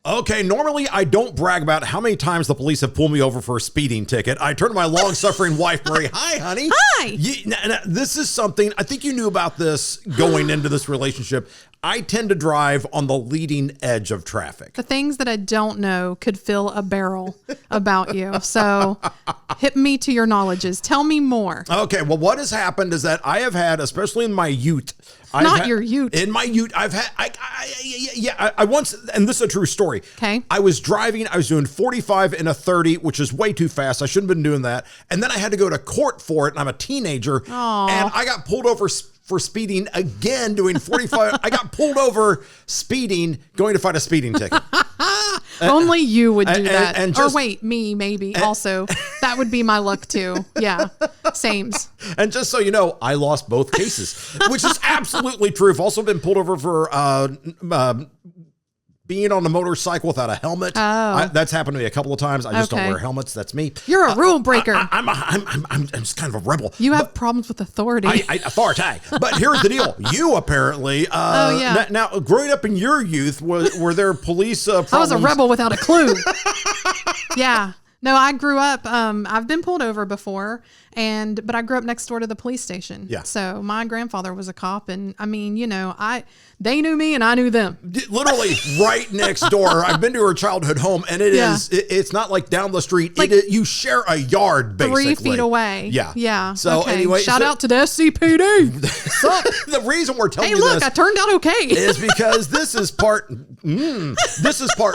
Okay, normally I don't brag about how many times the police have pulled me over for a speeding ticket. I turn to my long-suffering wife, Marie. Hi, honey. Hi. Now, this is something, I think you knew about this going into this relationship. I tend to drive on the leading edge of traffic. The things that I don't know could fill a barrel about you. So hit me to your knowledges. Tell me more. Okay, well, what has happened is that I have had, especially in my ute. Your ute. In my ute, I've had, I once, and this is a true story. Okay. I was driving, I was doing 45 in a 30, which is way too fast. I shouldn't have been doing that. And then I had to go to court for it, and I'm a teenager. Aww. And I got pulled over for speeding again, doing 45. I got pulled over speeding, going to fight a speeding ticket. Only you would do that. Or wait, me maybe also. That would be my luck too. Yeah, sames. And just so you know, I lost both cases, which is absolutely true. I've also been pulled over for being on a motorcycle without a helmet. That's happened to me a couple of times. I just don't wear helmets. That's me. You're a rule breaker. I'm just kind of a rebel. You have problems with authority. Authority. But here's the deal. You apparently, now growing up in your youth, were there police problems? I was a rebel without a clue. Yeah. No, I grew up, I've been pulled over before, but I grew up next door to the police station. Yeah. So my grandfather was a cop, and I mean, they knew me and I knew them. Literally right next door. I've been to her childhood home, and it's not like down the street. Like you share a yard, basically. 3 feet away. Yeah. Yeah. So okay. anyway. Shout out to the SCPD. The reason we're telling you this. Hey, look, this I turned out okay. is because this is part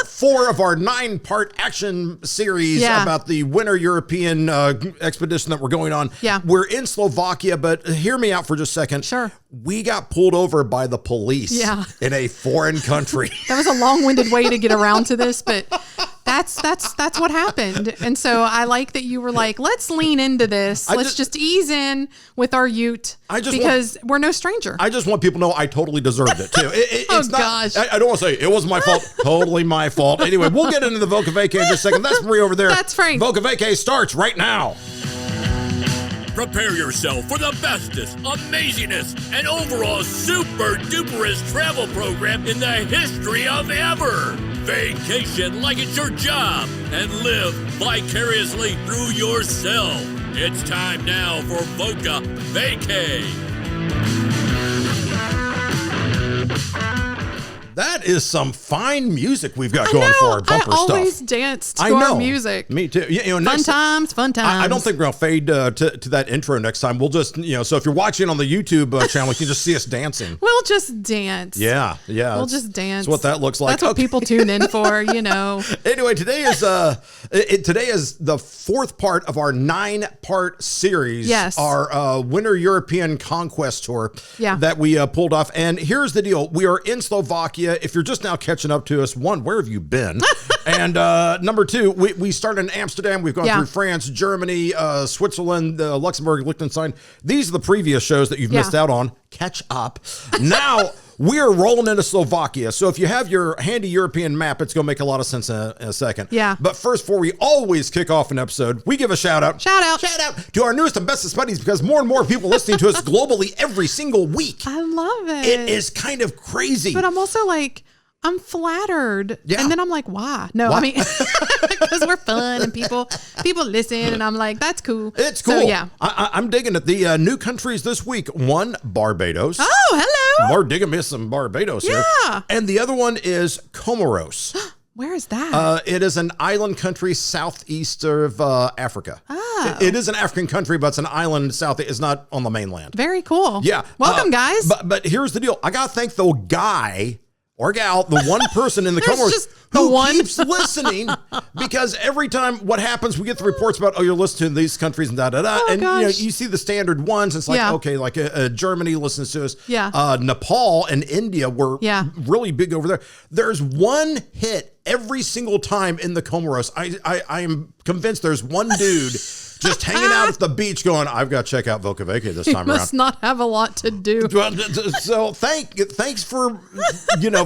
4 of our 9-part action series about the Winter European expedition that we're going on. Yeah. We're in Slovakia, but hear me out for just a second. Sure. We got pulled over by the police in a foreign country. That was a long-winded way to get around to this, but that's what happened. And so I like that you were like, let's lean into this. Let's just ease in with our ute because we're no stranger. I just want people to know I totally deserved it too. Gosh. I don't want to say it was my fault. Totally my fault. Anyway, we'll get into the Voca Vacay in just a second. That's Marie over there. That's Frank. Voca Vacay starts right now. Prepare yourself for the bestest, amazingest, and overall super duperest travel program in the history of ever. Vacation like it's your job and live vicariously through yourself. It's time now for Voca Vacay. That is some fine music we've got going for our bumper stuff. I always dance to our music. Me too. Fun times. I don't think we're going to fade to that intro next time. We'll just, so if you're watching on the YouTube channel, you can just see us dancing. We'll just dance. Yeah. We'll just dance. That's what that looks like. That's what people tune in for, Anyway, today is the 4th part of our 9-part series. Yes. Our Winter European Conquest Tour that we pulled off. And here's the deal. We are in Slovakia. If you're just now catching up to us, 1, where have you been? And number 2, we started in Amsterdam. We've gone through France, Germany, Switzerland, Luxembourg, Liechtenstein. These are the previous shows that you've missed out on. Catch up. Now we're rolling into Slovakia. So if you have your handy European map, it's going to make a lot of sense in a second. Yeah. But first, before we always kick off an episode, we give a shout out. Shout out to our newest and bestest buddies, because more and more people listening to us globally every single week. I love it. It is kind of crazy. But I'm also like, I'm flattered. Yeah. And then I'm like, why? No, I mean, because we're fun and people listen, and I'm like, that's cool. It's cool. So, yeah. I'm digging it. The new countries this week, 1, Barbados. Oh, hello. We're digging me some Barbados here. And the other one is Comoros. Where is that? It is an island country southeast of Africa. Oh. It is an African country, but it's an island south. It's not on the mainland. Very cool. Yeah. Welcome, guys. But here's the deal. I got to thank the guy or gal, the one person in the Comoros who keeps listening, because every time what happens, we get the reports about, you're listening to these countries and da-da-da. And you see the standard ones. It's like, okay, like Germany listens to us. Yeah. Nepal and India were really big over there. There's one hit every single time in the Comoros. I am convinced there's one dude just hanging out at the beach going, I've got to check out Voca Vacay this time around. Must not have a lot to do. So thanks for,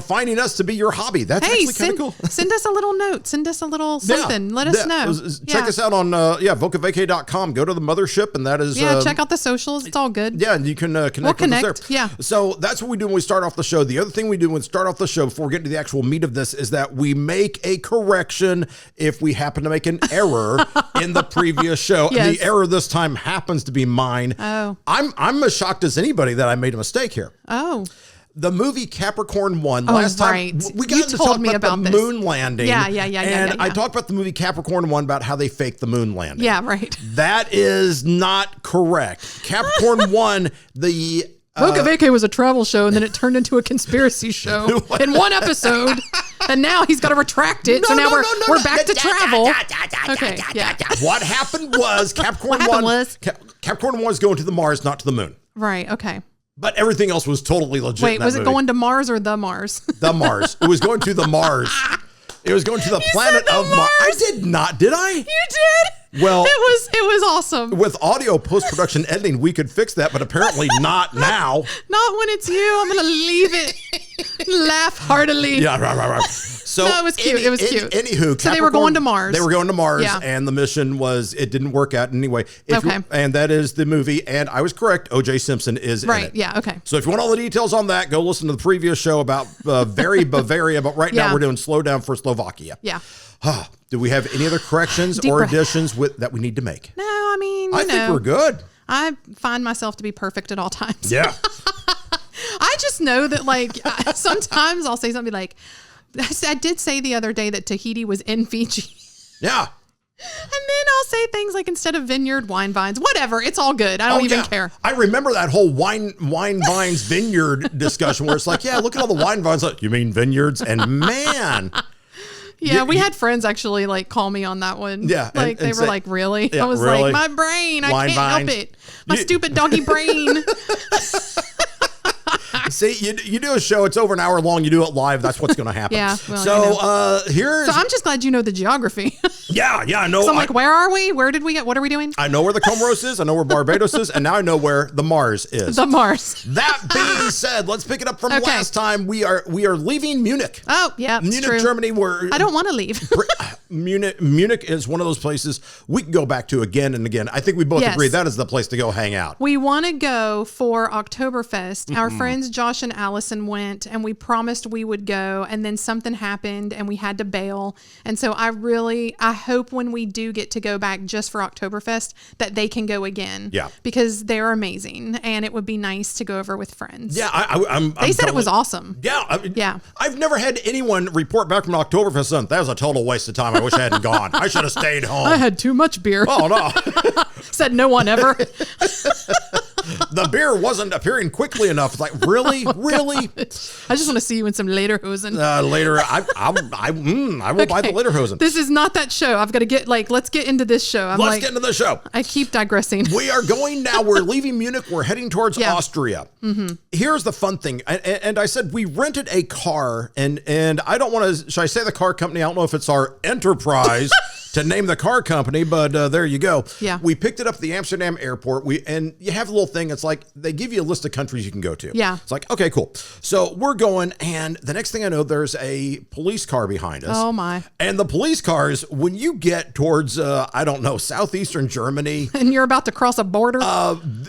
finding us to be your hobby. That's actually kind of cool. Send us a little note. Send us a little something. Let us know. Check us out on, vocavacay.com. Go to the mothership, and that is... check out the socials. It's all good. Yeah, and you can connect with us there. Yeah. So that's what we do when we start off the show. The other thing we do when we start off the show, before we get into the actual meat of this, is that we make a correction if we happen to make an error in the previous show. Yes. And the error this time happens to be mine. Oh. I'm as shocked as anybody that I made a mistake here. Oh. The movie Capricorn 1, last time we got to talk about the moon landing. Yeah. And I talked about the movie Capricorn 1 about how they faked the moon landing. Yeah, right. That is not correct. Capricorn 1, the... Voca Vacay was a travel show, and then it turned into a conspiracy show in one episode. And now he's got to retract it. So now we're back to travel. Okay, yeah. What happened was Capricorn 1 was going to the Mars, not to the moon. Right, okay. But everything else was totally legit. Wait, was it going to Mars or the Mars? The Mars. It was going to the Mars. It was going to the planet of Mars. I did not, did I? You did. Well, it was awesome. With audio post-production editing, we could fix that, but apparently not now. Not when it's you. I'm going to leave it. Laugh heartily. Yeah, right. So no, it was cute. It was cute. Anywho, so they were going to Mars. They were going to Mars, and the mission it didn't work out anyway. And that is the movie. And I was correct. O.J. Simpson is in it. Right. Yeah. Okay. So if you want all the details on that, go listen to the previous show about very Bavaria. But right now we're doing Slow Down for Slovakia. Yeah. Do we have any other corrections or additions that we need to make? No, I mean, I think we're good. I find myself to be perfect at all times. Yeah. I just know that sometimes I'll say something like, I did say the other day that Tahiti was in Fiji. Yeah. And then I'll say things like, instead of vineyard, wine vines, whatever. It's all good. I don't even care. I remember that whole wine vines vineyard discussion where it's like, yeah, look at all the wine vines. Like, you mean vineyards? And man. Yeah, we had friends actually call me on that one. Yeah. Like they were like, really? Yeah, I was really? like, my brain, I can't help it. My stupid doggy brain. See, you do a show, it's over an hour long, you do it live, that's what's going to happen. Yeah. Well, so I'm just glad you know the geography. Yeah, I know. So I'm like, where are we? Where did we get? What are we doing? I know where the Comoros is, I know where Barbados is, and now I know where the Mars is. The Mars. That being said, let's pick it up from last time. We are leaving Munich. Oh, yeah, Munich, true. Germany. I don't want to leave. Munich is one of those places we can go back to again and again. I think we both agree that is the place to go hang out. We want to go for Oktoberfest. Mm-hmm. Our friends Josh and Allison went, and we promised we would go, and then something happened and we had to bail. And so I hope when we do get to go back just for Oktoberfest that they can go again. Yeah. Because they're amazing, and it would be nice to go over with friends. Yeah, they said it was awesome. Yeah. I've never had anyone report back from Oktoberfest saying, that was a total waste of time. I wish I hadn't gone. I should have stayed home. I had too much beer. Oh, no. Said no one ever. The beer wasn't appearing quickly enough. It's like, really? Really? I just want to see you in some lederhosen. Later, I will buy the lederhosen. This is not that show. I've got to let's get into this show. Let's get into the show. I keep digressing. We are going now. We're leaving Munich. We're heading towards Austria. Mm-hmm. Here's the fun thing. And I said we rented a car, and I don't want to, should I say the car company? I don't know if it's our enterprise to name the car company, but there you go. Yeah. We picked it up at the Amsterdam airport. And you have a little thing. It's like they give you a list of countries you can go to. Yeah. It's like, okay, cool. So we're going, and the next thing I know, there's a police car behind us. Oh my! And the police cars, when you get towards southeastern Germany, and you're about to cross a border,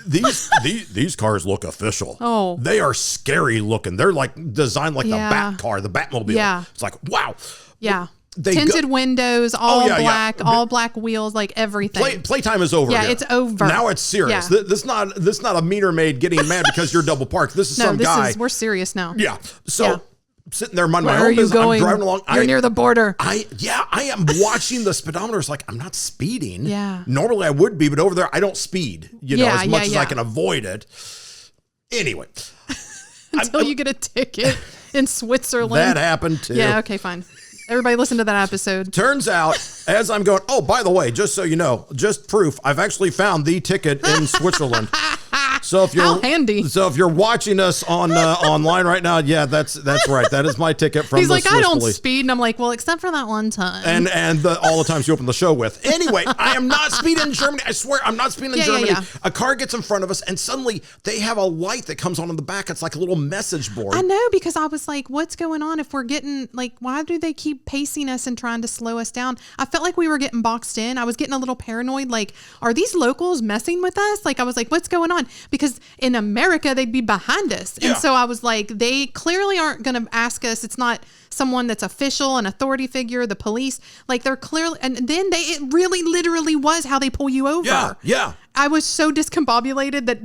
these cars look official. Oh, they are scary looking. They're like designed like the Bat car, the Batmobile. Yeah. It's like, wow. Yeah. Tinted windows, all black wheels, like everything. Playtime is over. Yeah, here. It's over. Now it's serious. Yeah. This is not a meter maid getting mad because you're double parked. This is some guy. We're serious now. Yeah. So sitting there minding my own business. I'm driving along. You're near the border. I am watching the speedometer. It's like, I'm not speeding. Yeah. Normally I would be, but over there I don't speed. As much as I can avoid it. Anyway. Until you get a ticket in Switzerland. That happened too. Yeah. Okay. Fine. Everybody listen to that episode. Turns out, as I'm going, oh, by the way, just so you know, just proof, I've actually found the ticket in Switzerland. So So if you're how handy. So if you're watching us on online right now, yeah, that's right. That is my ticket from. He's the like, Swiss I don't police. speed, and I'm like, well, except for that one time. And all the times you open the show with. Anyway, I am not speeding in Germany. I swear, I'm not speeding in Germany. Yeah. A car gets in front of us, and suddenly they have a light that comes on in the back. It's like a little message board. I know, because I was like, what's going on? If we're getting, like, why do they keep pacing us and trying to slow us down? I felt like we were getting boxed in. I was getting a little paranoid. Like, are these locals messing with us? Like, I was like, what's going on? Because in America, they'd be behind us. Yeah. And so I was like, they clearly aren't going to ask us. It's not someone that's official, an authority figure, the police. Like, they're clearly, and then it really literally was how they pull you over. Yeah. I was so discombobulated that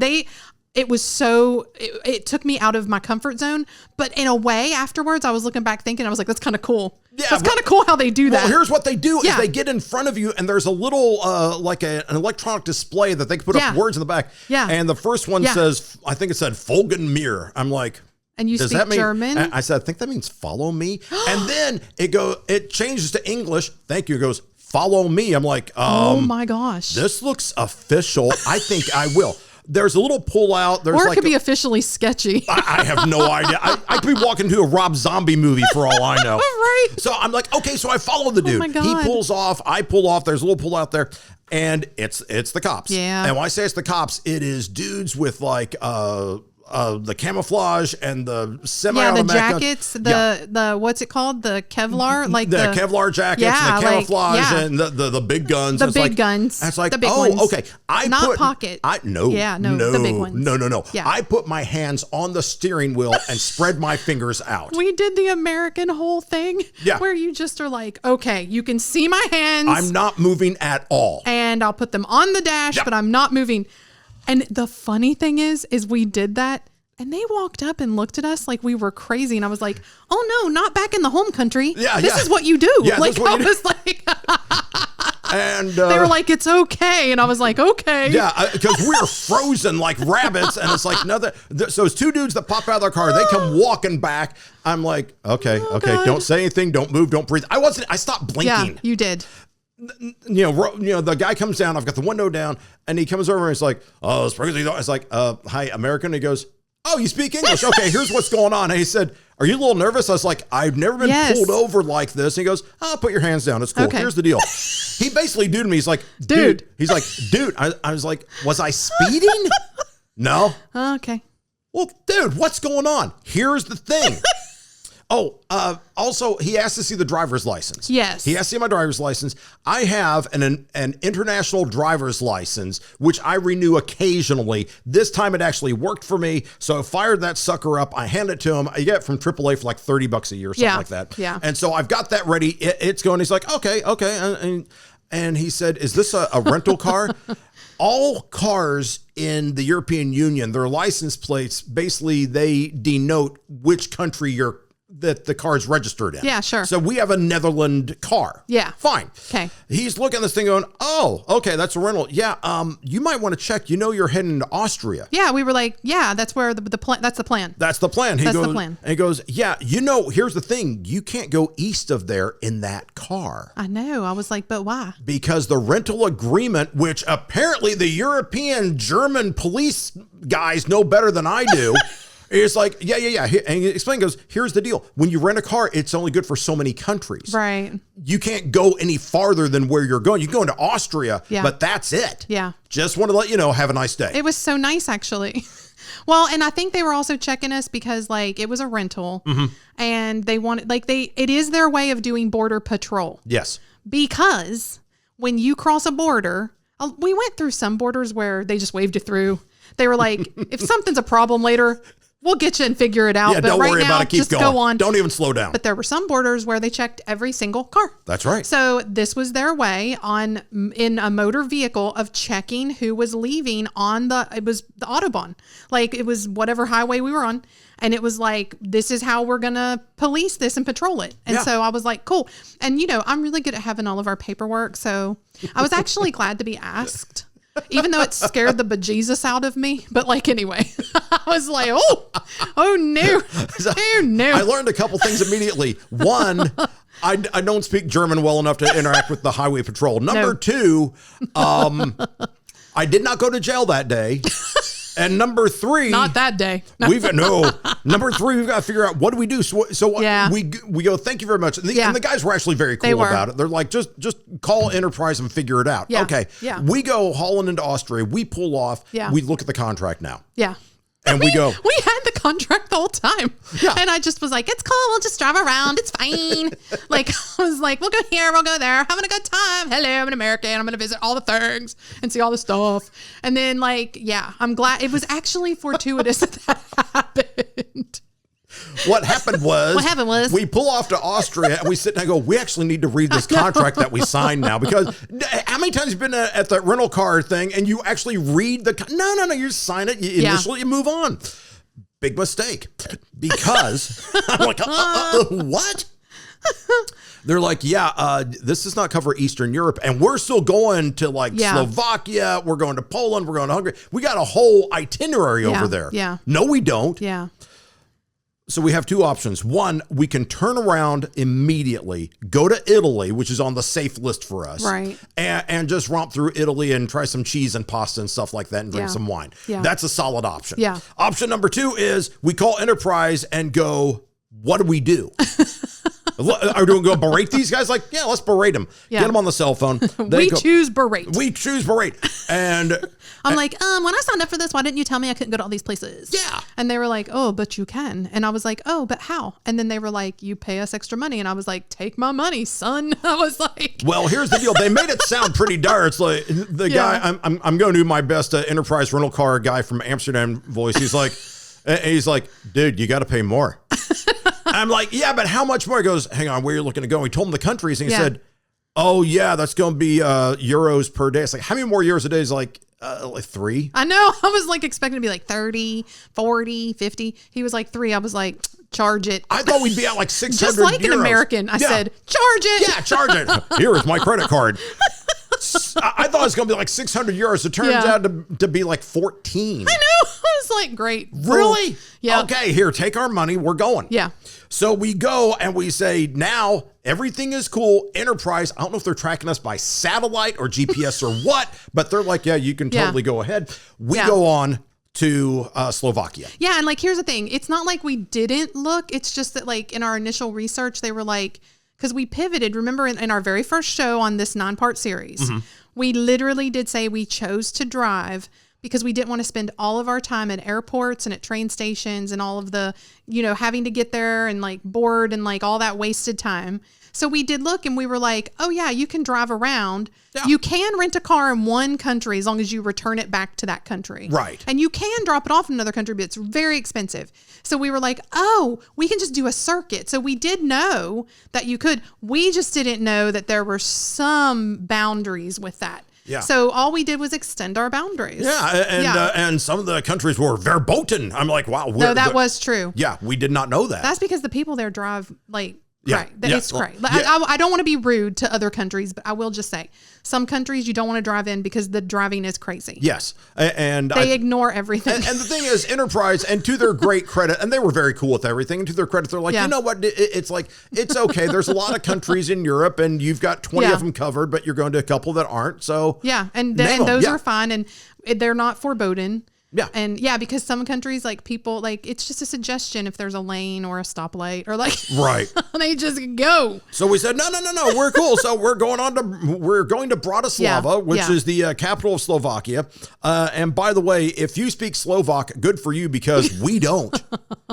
it took me out of my comfort zone. But in a way, afterwards, I was looking back thinking, I was like, that's kind of cool. Yeah, that's kind of cool how they do that. Well, here's what they do is they get in front of you, and there's a little, like an electronic display that they can put up words in the back. Yeah. And the first one says, I think it said Folgen mir. I'm like, and you does speak that mean German? I said, I think that means follow me. And then it changes to English. Thank you. It goes, follow me. I'm like, oh my gosh. This looks official. I think I will. There's a little pull out. There's or it could be officially sketchy. I have no idea. I could be walking into a Rob Zombie movie for all I know. Right. So I'm like, okay, so I follow the dude. Oh my God. He pulls off. I pull off. There's a little pull out there. And it's the cops. Yeah. And when I say it's the cops, it is dudes with like the camouflage and the semi-automatic. The jackets, the what's it called? The Kevlar, like the Kevlar jackets, and the camouflage, and the big guns. The big guns. It's like, the big ones. Okay. Not pocket. No, the big ones. No. Yeah. I put my hands on the steering wheel and spread my fingers out. We did the American whole thing. Yeah. Where you just are like, okay, you can see my hands. I'm not moving at all. And I'll put them on the dash, but I'm not moving. And the funny thing is we did that, and they walked up and looked at us like we were crazy. And I was like, oh no, not back in the home country. This is what you do. Yeah, like, I was like, and they were like, it's okay. And I was like, okay. Yeah, because we're frozen like rabbits. And it's like, so it's two dudes that pop out of their car. They come walking back. I'm like, okay, God. Don't say anything. Don't move. Don't breathe. I stopped blinking. Yeah, you did. You know, the guy comes down. I've got the window down, and he comes over and he's like, "Oh, it's crazy." It's like, "Hi, American." And he goes, "Oh, you speak English? Okay, here's what's going on." And he said, "Are you a little nervous?" I was like, "I've never been pulled over like this." And he goes, "Oh, put your hands down. It's cool. Okay. Here's the deal." He basically duded me. He's like, "Dude." He's like, "Dude." I was like, "Was I speeding?" No. Okay. Well, dude, what's going on? Here's the thing. Also, he asked to see the driver's license. Yes. He asked to see my driver's license. I have an international driver's license, which I renew occasionally. This time it actually worked for me. So I fired that sucker up. I hand it to him. I get it from AAA for like $30 a year, something like that. Yeah. And so I've got that ready. It's going. He's like, okay. And he said, is this a rental car? All cars in the European Union, their license plates, basically they denote which country that the car's registered in. Yeah, sure. So we have a Netherlands car. Yeah. Fine. Okay. He's looking at this thing going, oh, okay, that's a rental. Yeah. You might want to check. You're heading to Austria. Yeah, we were like, yeah, that's where the plan. That's the plan. That's the plan. That's the plan. And he goes, yeah, here's the thing. You can't go east of there in that car. I know. I was like, but why? Because the rental agreement, which apparently the European German police guys know better than I do. It's like, yeah. And he explained, goes, here's the deal. When you rent a car, it's only good for so many countries. Right. You can't go any farther than where you're going. You can go into Austria, yeah. but that's it. Yeah. Just want to let you know, have a nice day. It was so nice, actually. Well, and I think they were also checking us because like it was a rental and they wanted, it is their way of doing border patrol. Yes. Because when you cross a border, we went through some borders where they just waved you through. They were like, if something's a problem later, we'll get you and figure it out. Yeah, but don't right worry now, about it. Keep just going. Go on. Don't even slow down. But there were some borders where they checked every single car. That's right. So this was their way in a motor vehicle of checking who was leaving it was the Autobahn. Like it was whatever highway we were on. And it was like, this is how we're going to police this and patrol it. And so I was like, cool. And I'm really good at having all of our paperwork. So I was actually glad to be asked. Even though it scared the bejesus out of me. But anyway, I was like, oh no. I learned a couple things immediately. One, I don't speak German well enough to interact with the highway patrol. Number two, I did not go to jail that day. And number 3, not that day. Number 3, we've got to figure out what do we do. So we go, thank you very much. And the guys were actually very cool about it. They're like, just call Enterprise and figure it out. Yeah. Okay. Yeah. We go hauling into Austria. We pull off. Yeah. We look at the contract now. Yeah. And we go. We had the contract the whole time. Yeah. And I just was like, it's cool. We'll just drive around. It's fine. Like, I was like, we'll go here. We'll go there. Having a good time. Hello, I'm an American. I'm going to visit all the things and see all the stuff. And then, like, yeah, I'm glad. It was actually fortuitous that happened. What happened was we pull off to Austria and we sit and I go, we actually need to read this contract that we signed now, because how many times have you been at the rental car thing and you actually read no, you sign it, you initially you move on. Big mistake, because I'm like, what? They're like, this does not cover Eastern Europe. And we're still going to Slovakia. We're going to Poland. We're going to Hungary. We got a whole itinerary over there. Yeah. No, we don't. Yeah. So we have 2 options. One, we can turn around immediately, go to Italy, which is on the safe list for us. Right. And just romp through Italy and try some cheese and pasta and stuff like that and drink some wine. Yeah. That's a solid option. Yeah. Option number 2 is we call Enterprise and go, what do we do? Are we going to go berate these guys? Like, yeah, let's berate them. Yeah. Get them on the cell phone. We choose berate. We choose berate. And I'm like, when I signed up for this, why didn't you tell me I couldn't go to all these places? Yeah. And they were like, oh, but you can. And I was like, oh, but how? And then they were like, you pay us extra money. And I was like, take my money, son. I was like, well, here's the deal. They made it sound pretty dire. It's like the guy, I'm going to do my best Enterprise rental car guy from Amsterdam voice. He's like, dude, you got to pay more. I'm like, yeah, but how much more? He goes, hang on, where you're looking to go? He told him the countries, and he said, oh, yeah, that's going to be euros per day. It's like, how many more euros a day? Is like 3? I know. I was like expecting to be like 30, 40, 50. He was like 3. I was like, charge it. I thought we'd be at like 600 Just like euros. An American. I said, charge it. Yeah, charge it. Here is my credit card. I thought it was going to be like 600 euros. It turns out to be like 14. I know. I was like, great. Really? Yeah. Okay, here, take our money. We're going. Yeah. So we go and we say, now everything is cool. Enterprise, I don't know if they're tracking us by satellite or GPS or what, but they're like, yeah, you can totally go ahead. We go on to Slovakia. Yeah. And like, here's the thing. It's not like we didn't look. It's just that like in our initial research, they were like, because we pivoted, remember in our very first show on this 9-part series, we literally did say we chose to drive because we didn't want to spend all of our time at airports and at train stations and all of the, having to get there and like board and like all that wasted time. So we did look and we were like, oh yeah, you can drive around. Yeah. You can rent a car in one country as long as you return it back to that country. Right. And you can drop it off in another country, but it's very expensive. So we were like, oh, we can just do a circuit. So we did know that you could. We just didn't know that there were some boundaries with that. Yeah. So all we did was extend our boundaries. Yeah, and some of the countries were verboten. I'm like, wow. No, that was true. Yeah, we did not know that. That's because the people there drive like. Right. It's great. I don't want to be rude to other countries, but I will just say some countries you don't want to drive in because the driving is crazy. Yes. And they ignore everything. And the thing is, Enterprise, and to their great credit, and they were very cool with everything, and to their credit, they're like, you know what? It's like, it's okay. There's a lot of countries in Europe and you've got 20 of them covered, but you're going to a couple that aren't. So and those are fine. And they're not foreboding. Yeah. And because some countries, like people, like it's just a suggestion if there's a lane or a stoplight or like, right. They just go. So we said, no, we're cool. So we're going to Bratislava, which is the capital of Slovakia. And by the way, if you speak Slovak, good for you, because we don't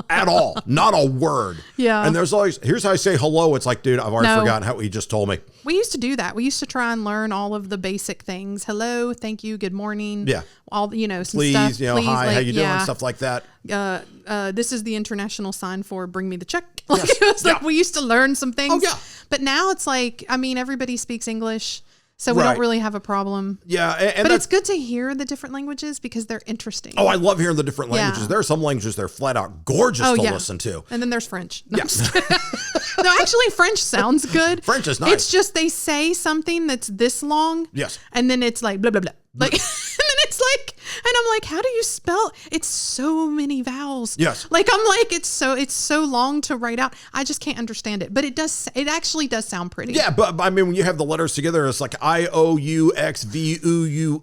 at all. Not a word. Yeah. And there's always, here's how I say hello. It's like, dude, I've already forgotten how he just told me. We used to do that. We used to try and learn all of the basic things. Hello, thank you, good morning. Yeah. All, some please, stuff. Please, hi, how you doing? Stuff like that. This is the international sign for bring me the check. Like, yes. It was like we used to learn some things. Oh, yeah. But now it's like, everybody speaks English. So we don't really have a problem. Yeah. But it's good to hear the different languages because they're interesting. Oh, I love hearing the different languages. Yeah. There are some languages that are flat out gorgeous to listen to. And then there's French. No, no, actually French sounds good. French is nice. It's just they say something that's this long. Yes. And then it's like blah, blah, blah. Like, and then it's like, I'm like, how do you spell? It's so many vowels. Yes. Like, I'm like, it's so long to write out. I just can't understand it. But it actually does sound pretty. Yeah, but I mean, when you have the letters together, it's like IOUXVUU.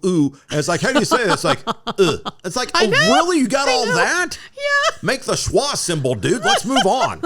And it's like, how do you say it? It's like, It's like, oh, really? You got all that? Yeah. Make the schwa symbol, dude. Let's move on.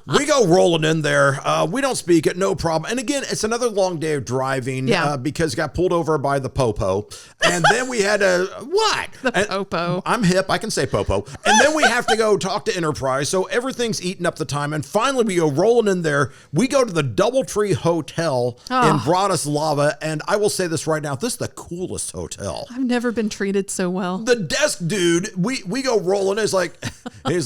We go rolling in there. We don't speak it, no problem. And again, it's another long day of driving because got pulled over by the popo. And then we had The popo. I'm hip. I can say popo. And then we have to go talk to Enterprise. So everything's eating up the time. And finally, we go rolling in there. We go to the Doubletree Hotel in Bratislava. And I will say this right now. This is the coolest hotel. I've never been treated so well. The desk dude, we go rolling. He's like, in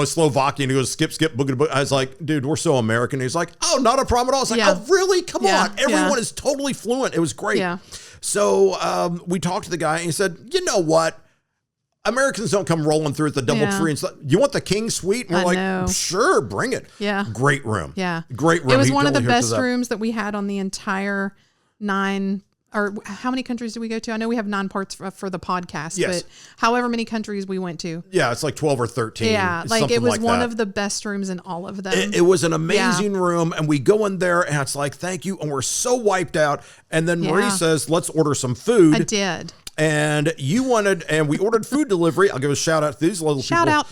Slovakian, he goes, skip, boogity, boogity. I was like, dude, we're so American. He's like, oh, not a problem at all. It's like, oh, really? Come on. Everyone is totally fluent. It was great. Yeah. So we talked to the guy and he said, you know what? Americans don't come rolling through at the Doubletree and stuff. You want the King Suite? And we're sure, bring it. Yeah. Great room. Yeah. Great room. It was one of the best rooms that we had on the entire 9. Or how many countries did we go to? I know we have 9 parts for the podcast, but however many countries we went to. Yeah, it's like 12 or 13. Yeah, like it was one of the best rooms in all of them. It was an amazing room, and we go in there, and it's like, thank you, and we're so wiped out. And then Marie says, let's order some food. I did. And we ordered food delivery. I'll give a shout out to these little people. Shout out.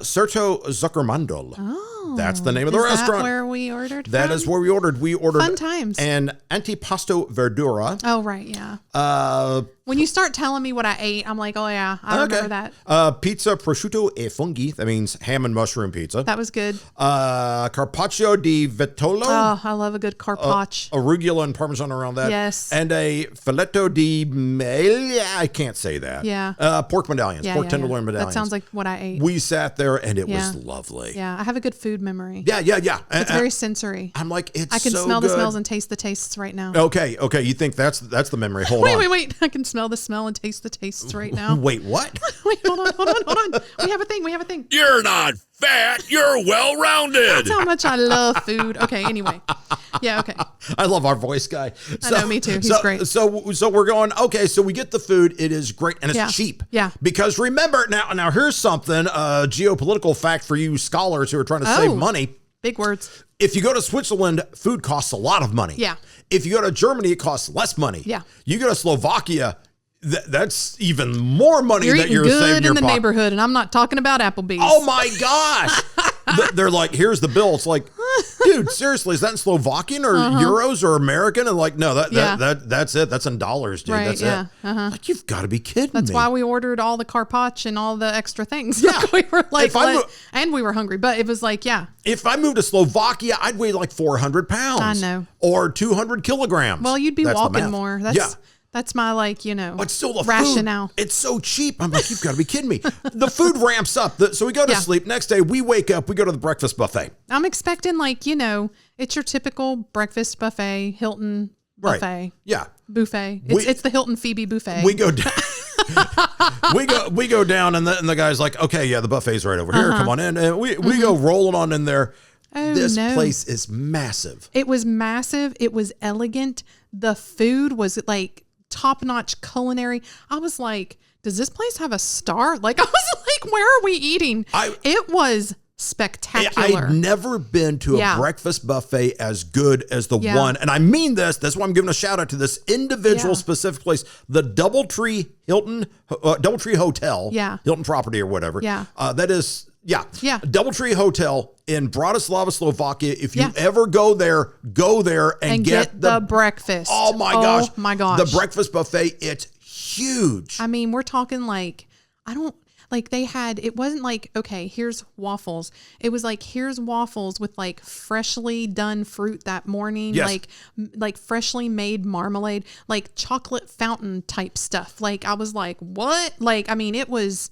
Serto Zuckermandel. Oh. That's the name of the restaurant. Is that where we ordered That is where we ordered. We ordered Fun times. an antipasto verdura. Oh, right, yeah. When you start telling me what I ate, I'm like, oh, yeah, I remember that. Pizza prosciutto e funghi. That means ham and mushroom pizza. That was good. Carpaccio di Vitolo. Oh, I love a good carpaccio. Arugula and Parmesan around that. Yes. And a filetto di I can't say that. Yeah. Pork medallions. Pork tenderloin medallions. That sounds like what I ate. We sat there and it was lovely. Yeah. I have a good food memory. Yeah. It's very sensory. I'm like, I can smell the smells and taste the tastes right now. Okay. You think that's the memory. Hold on. Wait. I can smell the smell and taste the tastes right now. Wait, what? Wait, hold on. We have a thing. You're not fat. You're well-rounded. That's how much I love food. Okay, anyway. Yeah, okay. I love our voice guy. I know, me too. He's great. So we're going, okay, so we get the food. It is great, and it's cheap. Yeah. Because remember, now here's something, geopolitical fact for you scholars who are trying to save money. Big words. If you go to Switzerland, food costs a lot of money. Yeah. If you go to Germany, it costs less money. Yeah. You go to Slovakia, that's even more money that you're saving good your in the neighborhood, and I'm not talking about Applebee's. Oh my gosh! They're like, here's the bill. It's like, dude, seriously, is that in Slovakian or euros or American? And like, no, that's it. That's in dollars, dude. Right, that's it. Like, you've got to be kidding me. That's why we ordered all the carpaccio and all the extra things. Yeah, we were like, and we were hungry, but it was like, if I moved to Slovakia, I'd weigh like 400 pounds. I know, or 200 kilograms. Well, you'd be walking more. That's my but still the rationale. Food, it's so cheap. I'm like, you've got to be kidding me. The food ramps up. So we go to sleep. Next day, we wake up. We go to the breakfast buffet. I'm expecting it's your typical breakfast buffet, Hilton buffet. Right. Yeah. Buffet. It's the Hilton Phoebe buffet. We go down. we go down, and the guy's like, okay, the buffet's right over here. Come on in. And we go rolling on in there. Oh, this place is massive. It was massive. It was elegant. The food was like top-notch culinary. I was like, does this place have a star? Like, I was like, where are we eating? It was spectacular. I've never been to a breakfast buffet as good as the one. And I mean this. That's why I'm giving a shout out to this individual specific place, the Doubletree Hotel, Hilton property or whatever. Yeah. That is... Yeah. Doubletree Hotel in Bratislava, Slovakia. If you ever go there and get the breakfast. Oh my gosh. The breakfast buffet, it's huge. I mean, we're talking like, it wasn't like, okay, here's waffles. It was like, here's waffles with like freshly done fruit that morning, like freshly made marmalade, like chocolate fountain type stuff. Like, I was like, what? Like, I mean, it was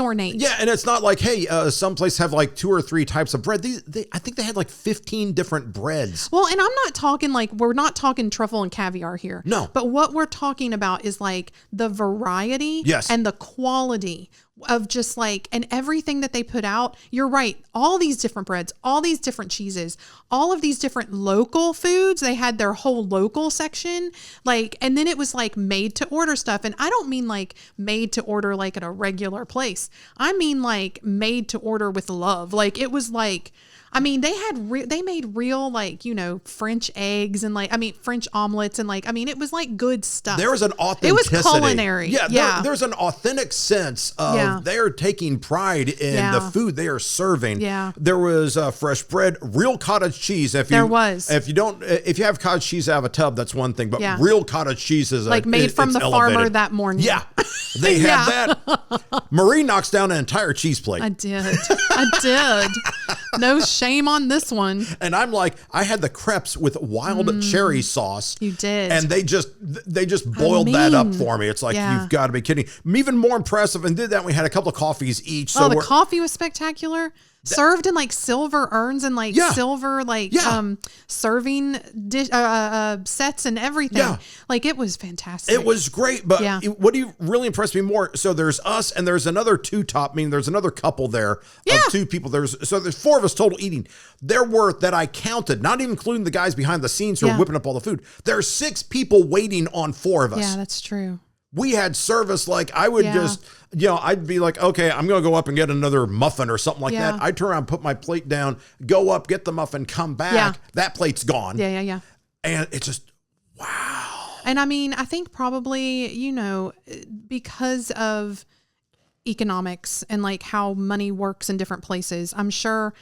ornate. Yeah, and it's not like, hey, some places have like 2 or 3 types of bread. I think they had like 15 different breads. Well, and I'm not talking we're not talking truffle and caviar here. No. But what we're talking about is like the variety and the quality of just like, and everything that they put out, you're right. All these different breads, all these different cheeses, all of these different local foods. They had their whole local section, like, and then it was like made to order stuff. And I don't mean like made to order like at a regular place. I mean like made to order with love. Like it was like, I mean, they made real, like, you know, French eggs and like, I mean, French omelets and like, I mean, it was like good stuff. There was an authenticity. It was culinary. Yeah. There's an authentic sense of they're taking pride in the food they are serving. Yeah. There was fresh bread, real cottage cheese. If you have cottage cheese out of a tub, that's one thing, but real cottage cheese is like made from the farmer that morning. Yeah. They had that. Marie knocks down an entire cheese plate. I did. No shame on this one. And I'm like, I had the crepes with wild cherry sauce. You did. And they just boiled that up for me. It's like, you've got to be kidding. Even more impressive, and did that, we had a couple of coffees each. So the coffee was spectacular. Served in like silver urns and like silver serving dish sets and everything. Yeah. Like it was fantastic. It was great. But what really impressed me more? So there's us and there's another two top. I mean, there's another couple there of two people. There's 4 of us total eating. There were, that I counted, not even including the guys behind the scenes who are whipping up all the food. There are 6 people waiting on 4 of us. Yeah, that's true. We had service, like I would just, I'd be like, okay, I'm going to go up and get another muffin or something like that. I'd turn around, put my plate down, go up, get the muffin, come back. Yeah. That plate's gone. Yeah. And it's just, wow. And I mean, I think probably, you know, because of economics and like how money works in different places, I'm sure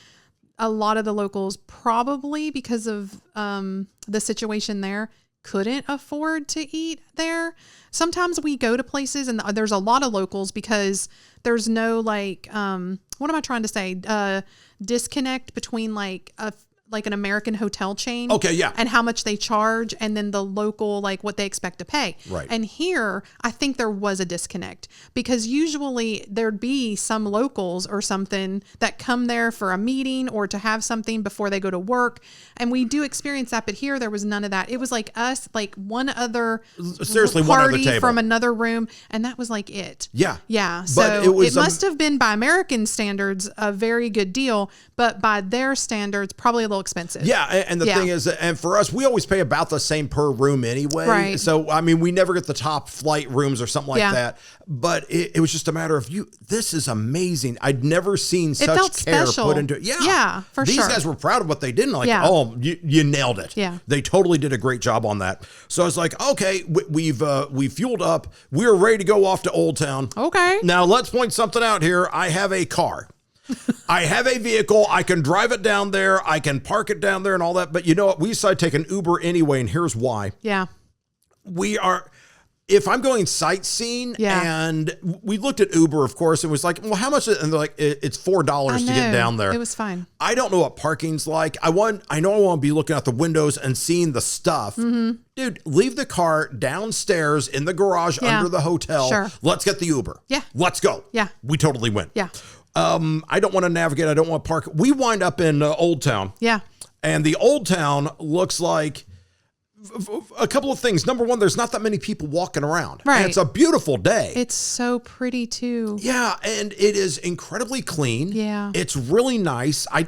a lot of the locals probably, because of the situation there, couldn't afford to eat there. Sometimes we go to places and there's a lot of locals because there's no like, what am I trying to say? Disconnect between like an American hotel chain. Okay, yeah. And how much they charge and then the local, like what they expect to pay. Right. And here, I think there was a disconnect because usually there'd be some locals or something that come there for a meeting or to have something before they go to work. And we do experience that, but here there was none of that. It was like us, like one other party from another room. And that was like it. Yeah. Yeah. So it must have been by American standards, a very good deal, but by their standards, probably a little expensive. Yeah, and the thing is, and for us, we always pay about the same per room anyway. Right. So, I mean, we never get the top flight rooms or something like that. But it was just a matter of this is amazing. I'd never seen such care put into it. Yeah, for These sure. guys were proud of what they did. Like, you nailed it. Yeah. They totally did a great job on that. So I was like, okay, we've fueled up. We're ready to go off to Old Town. Okay. Now, let's point something out here. I have a car. I have a vehicle. I can drive it down there. I can park it down there and all that. But you know what? We decided to take an Uber anyway, and here's why. Yeah. If I'm going sightseeing, and we looked at Uber, of course, and was like, well, how much? And they're like, it's $4 to get down there. It was fine. I don't know what parking's like. I know I want to be looking out the windows and seeing the stuff. Mm-hmm. Dude, leave the car downstairs in the garage under the hotel. Sure. Let's get the Uber. Yeah. Let's go. Yeah. We totally went. Yeah. I don't want to navigate. I don't want to park. We wind up in Old Town. Yeah. And the Old Town looks like a couple of things. Number one, there's not that many people walking around. Right. And it's a beautiful day. It's so pretty too. Yeah. And it is incredibly clean. Yeah. It's really nice. I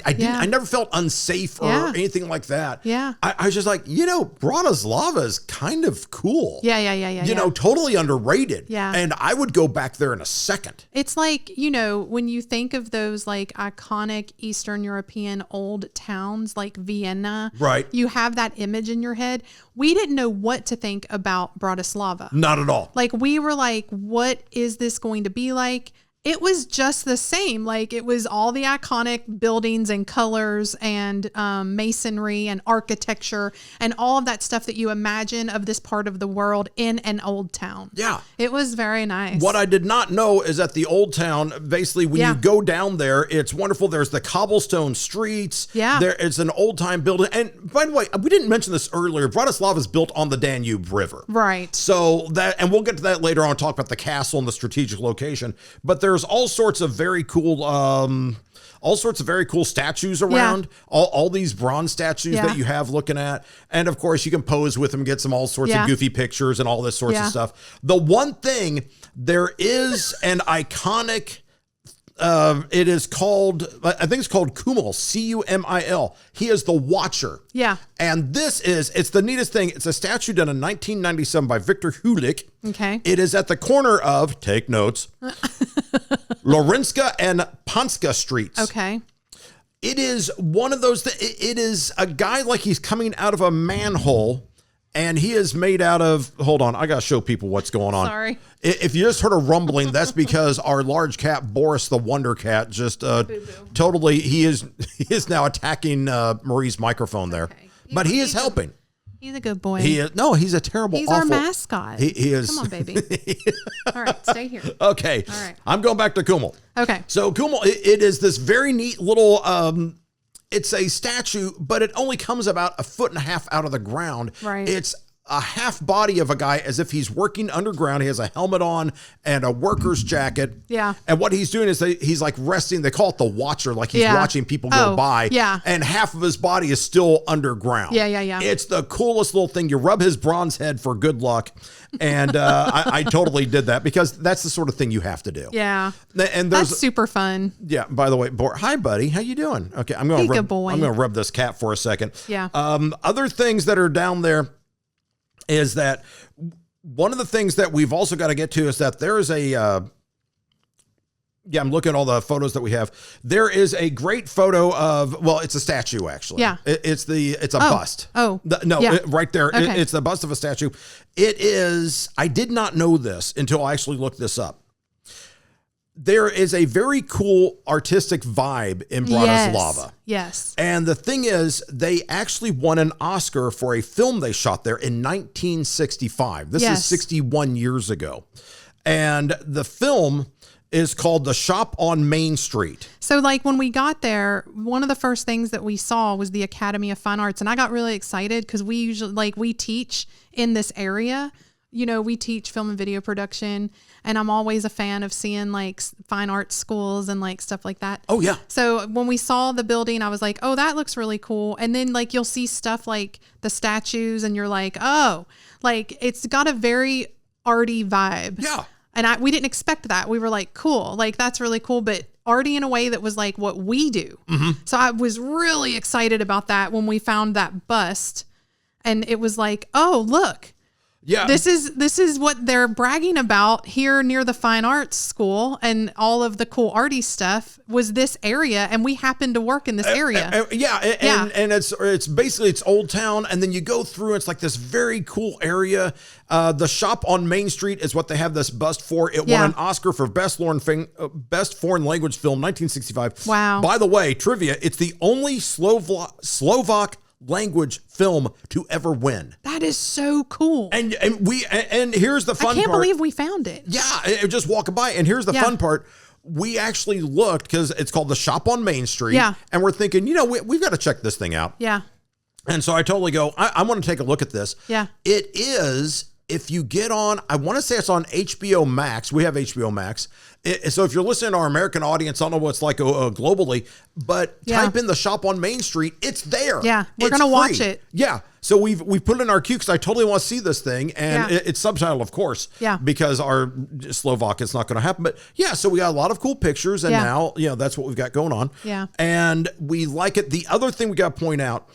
never felt unsafe or anything like that. Yeah. I was just like, Bratislava is kind of cool. Yeah. Totally underrated. Yeah. And I would go back there in a second. It's like, when you think of those like iconic Eastern European old towns like Vienna, right? You have that image in your head. We didn't know what to think about Bratislava. Not at all. Like we were like, what is this going to be like? It was just the same. Like it was all the iconic buildings and colors and masonry and architecture and all of that stuff that you imagine of this part of the world in an old town. Yeah. It was very nice. What I did not know is that the Old Town, basically when you go down there, it's wonderful. There's the cobblestone streets. Yeah. It's an old time building. And by the way, we didn't mention this earlier. Bratislava is built on the Danube River. Right. So and we'll get to that later on, talk about the castle and the strategic location. But there's all sorts of very cool all sorts of very cool statues around, all these bronze statues that you have looking at. And of course you can pose with them, get some all sorts of goofy pictures and all this sorts of stuff. The one thing, there is an iconic, it is called, I think it's called Cumil, C-U-M-I-L. He is the Watcher. Yeah. And it's the neatest thing. It's a statue done in 1997 by Victor Hulik. Okay. It is at the corner of, take notes, Lorenska and Panska streets. Okay. It is one of those, it is a guy like he's coming out of a manhole. And he is made out of, hold on, I got to show people what's going on. Sorry. If you just heard a rumbling, that's because our large cat, Boris the Wonder Cat, just totally, he is now attacking Marie's microphone there. But he is helping. He's a good boy. He's a terrible, He's awful. our mascot. He is. Come on, baby. All right, stay here. Okay. All right. I'm going back to Cumil. Okay. So Cumil, it is this very neat little, it's a statue, but it only comes about 1.5 feet out of the ground. Right. It's a half body of a guy as if he's working underground. He has a helmet on and a worker's jacket. Yeah. And what he's doing is he's like resting. They call it the Watcher, like he's watching people go by. Yeah. And half of his body is still underground. Yeah. It's the coolest little thing. You rub his bronze head for good luck. And I totally did that because that's the sort of thing you have to do. Yeah. And that's super fun. Yeah. By the way, hi, buddy. How you doing? Okay. I'm going to rub this cat for a second. Yeah. Other things that are down there is that one of the things that we've also got to get to is that there is I'm looking at all the photos that we have. There is a great photo of, well, it's a statue actually. Yeah. It's a bust. Oh, right there. Okay. It's the bust of a statue. It is, I did not know this until I actually looked this up. There is a very cool artistic vibe in Bratislava. Yes. And the thing is, they actually won an Oscar for a film they shot there in 1965. This is 61 years ago. And the film is called The Shop on Main Street. So like when we got there, one of the first things that we saw was the Academy of Fine Arts. And I got really excited because we usually, we teach in this area. You know, we teach film and video production, and I'm always a fan of seeing like fine arts schools and like stuff like that. Oh yeah. So when we saw the building, I was like, oh, that looks really cool. And then like, you'll see stuff like the statues and you're like, oh, like it's got a very arty vibe. Yeah. And we didn't expect that. We were like, cool, like that's really cool, but arty in a way that was like what we do. Mm-hmm. So I was really excited about that when we found that bust, and it was like, oh, look. Yeah. This is what they're bragging about here near the fine arts school, and all of the cool arty stuff was this area, and we happen to work in this area. And it's basically it's Old Town, and then you go through, it's like this very cool area. The Shop on Main Street is what they have this bust for. It won an Oscar for Best Foreign Language Film, 1965. Wow. By the way, trivia, it's the only Slovak language film to ever win. That is so cool. And here's the fun part. I can't believe we found it. Yeah, just walking by. And here's the fun part. We actually looked because it's called The Shop on Main Street. Yeah. And we're thinking, we've got to check this thing out. Yeah. And so I totally go, I want to take a look at this. Yeah. It is, if you get on, I want to say it's on HBO Max. We have HBO Max. So if you're listening to our American audience, I don't know what it's like globally, but type in The Shop on Main Street. It's there. Yeah, we're going to watch it. Yeah. So we've put it in our queue because I totally want to see this thing. And it's subtitled, of course. Yeah. Because our Slovak, it's not going to happen. But yeah, so we got a lot of cool pictures. And now, that's what we've got going on. Yeah. And we like it. The other thing we got to point out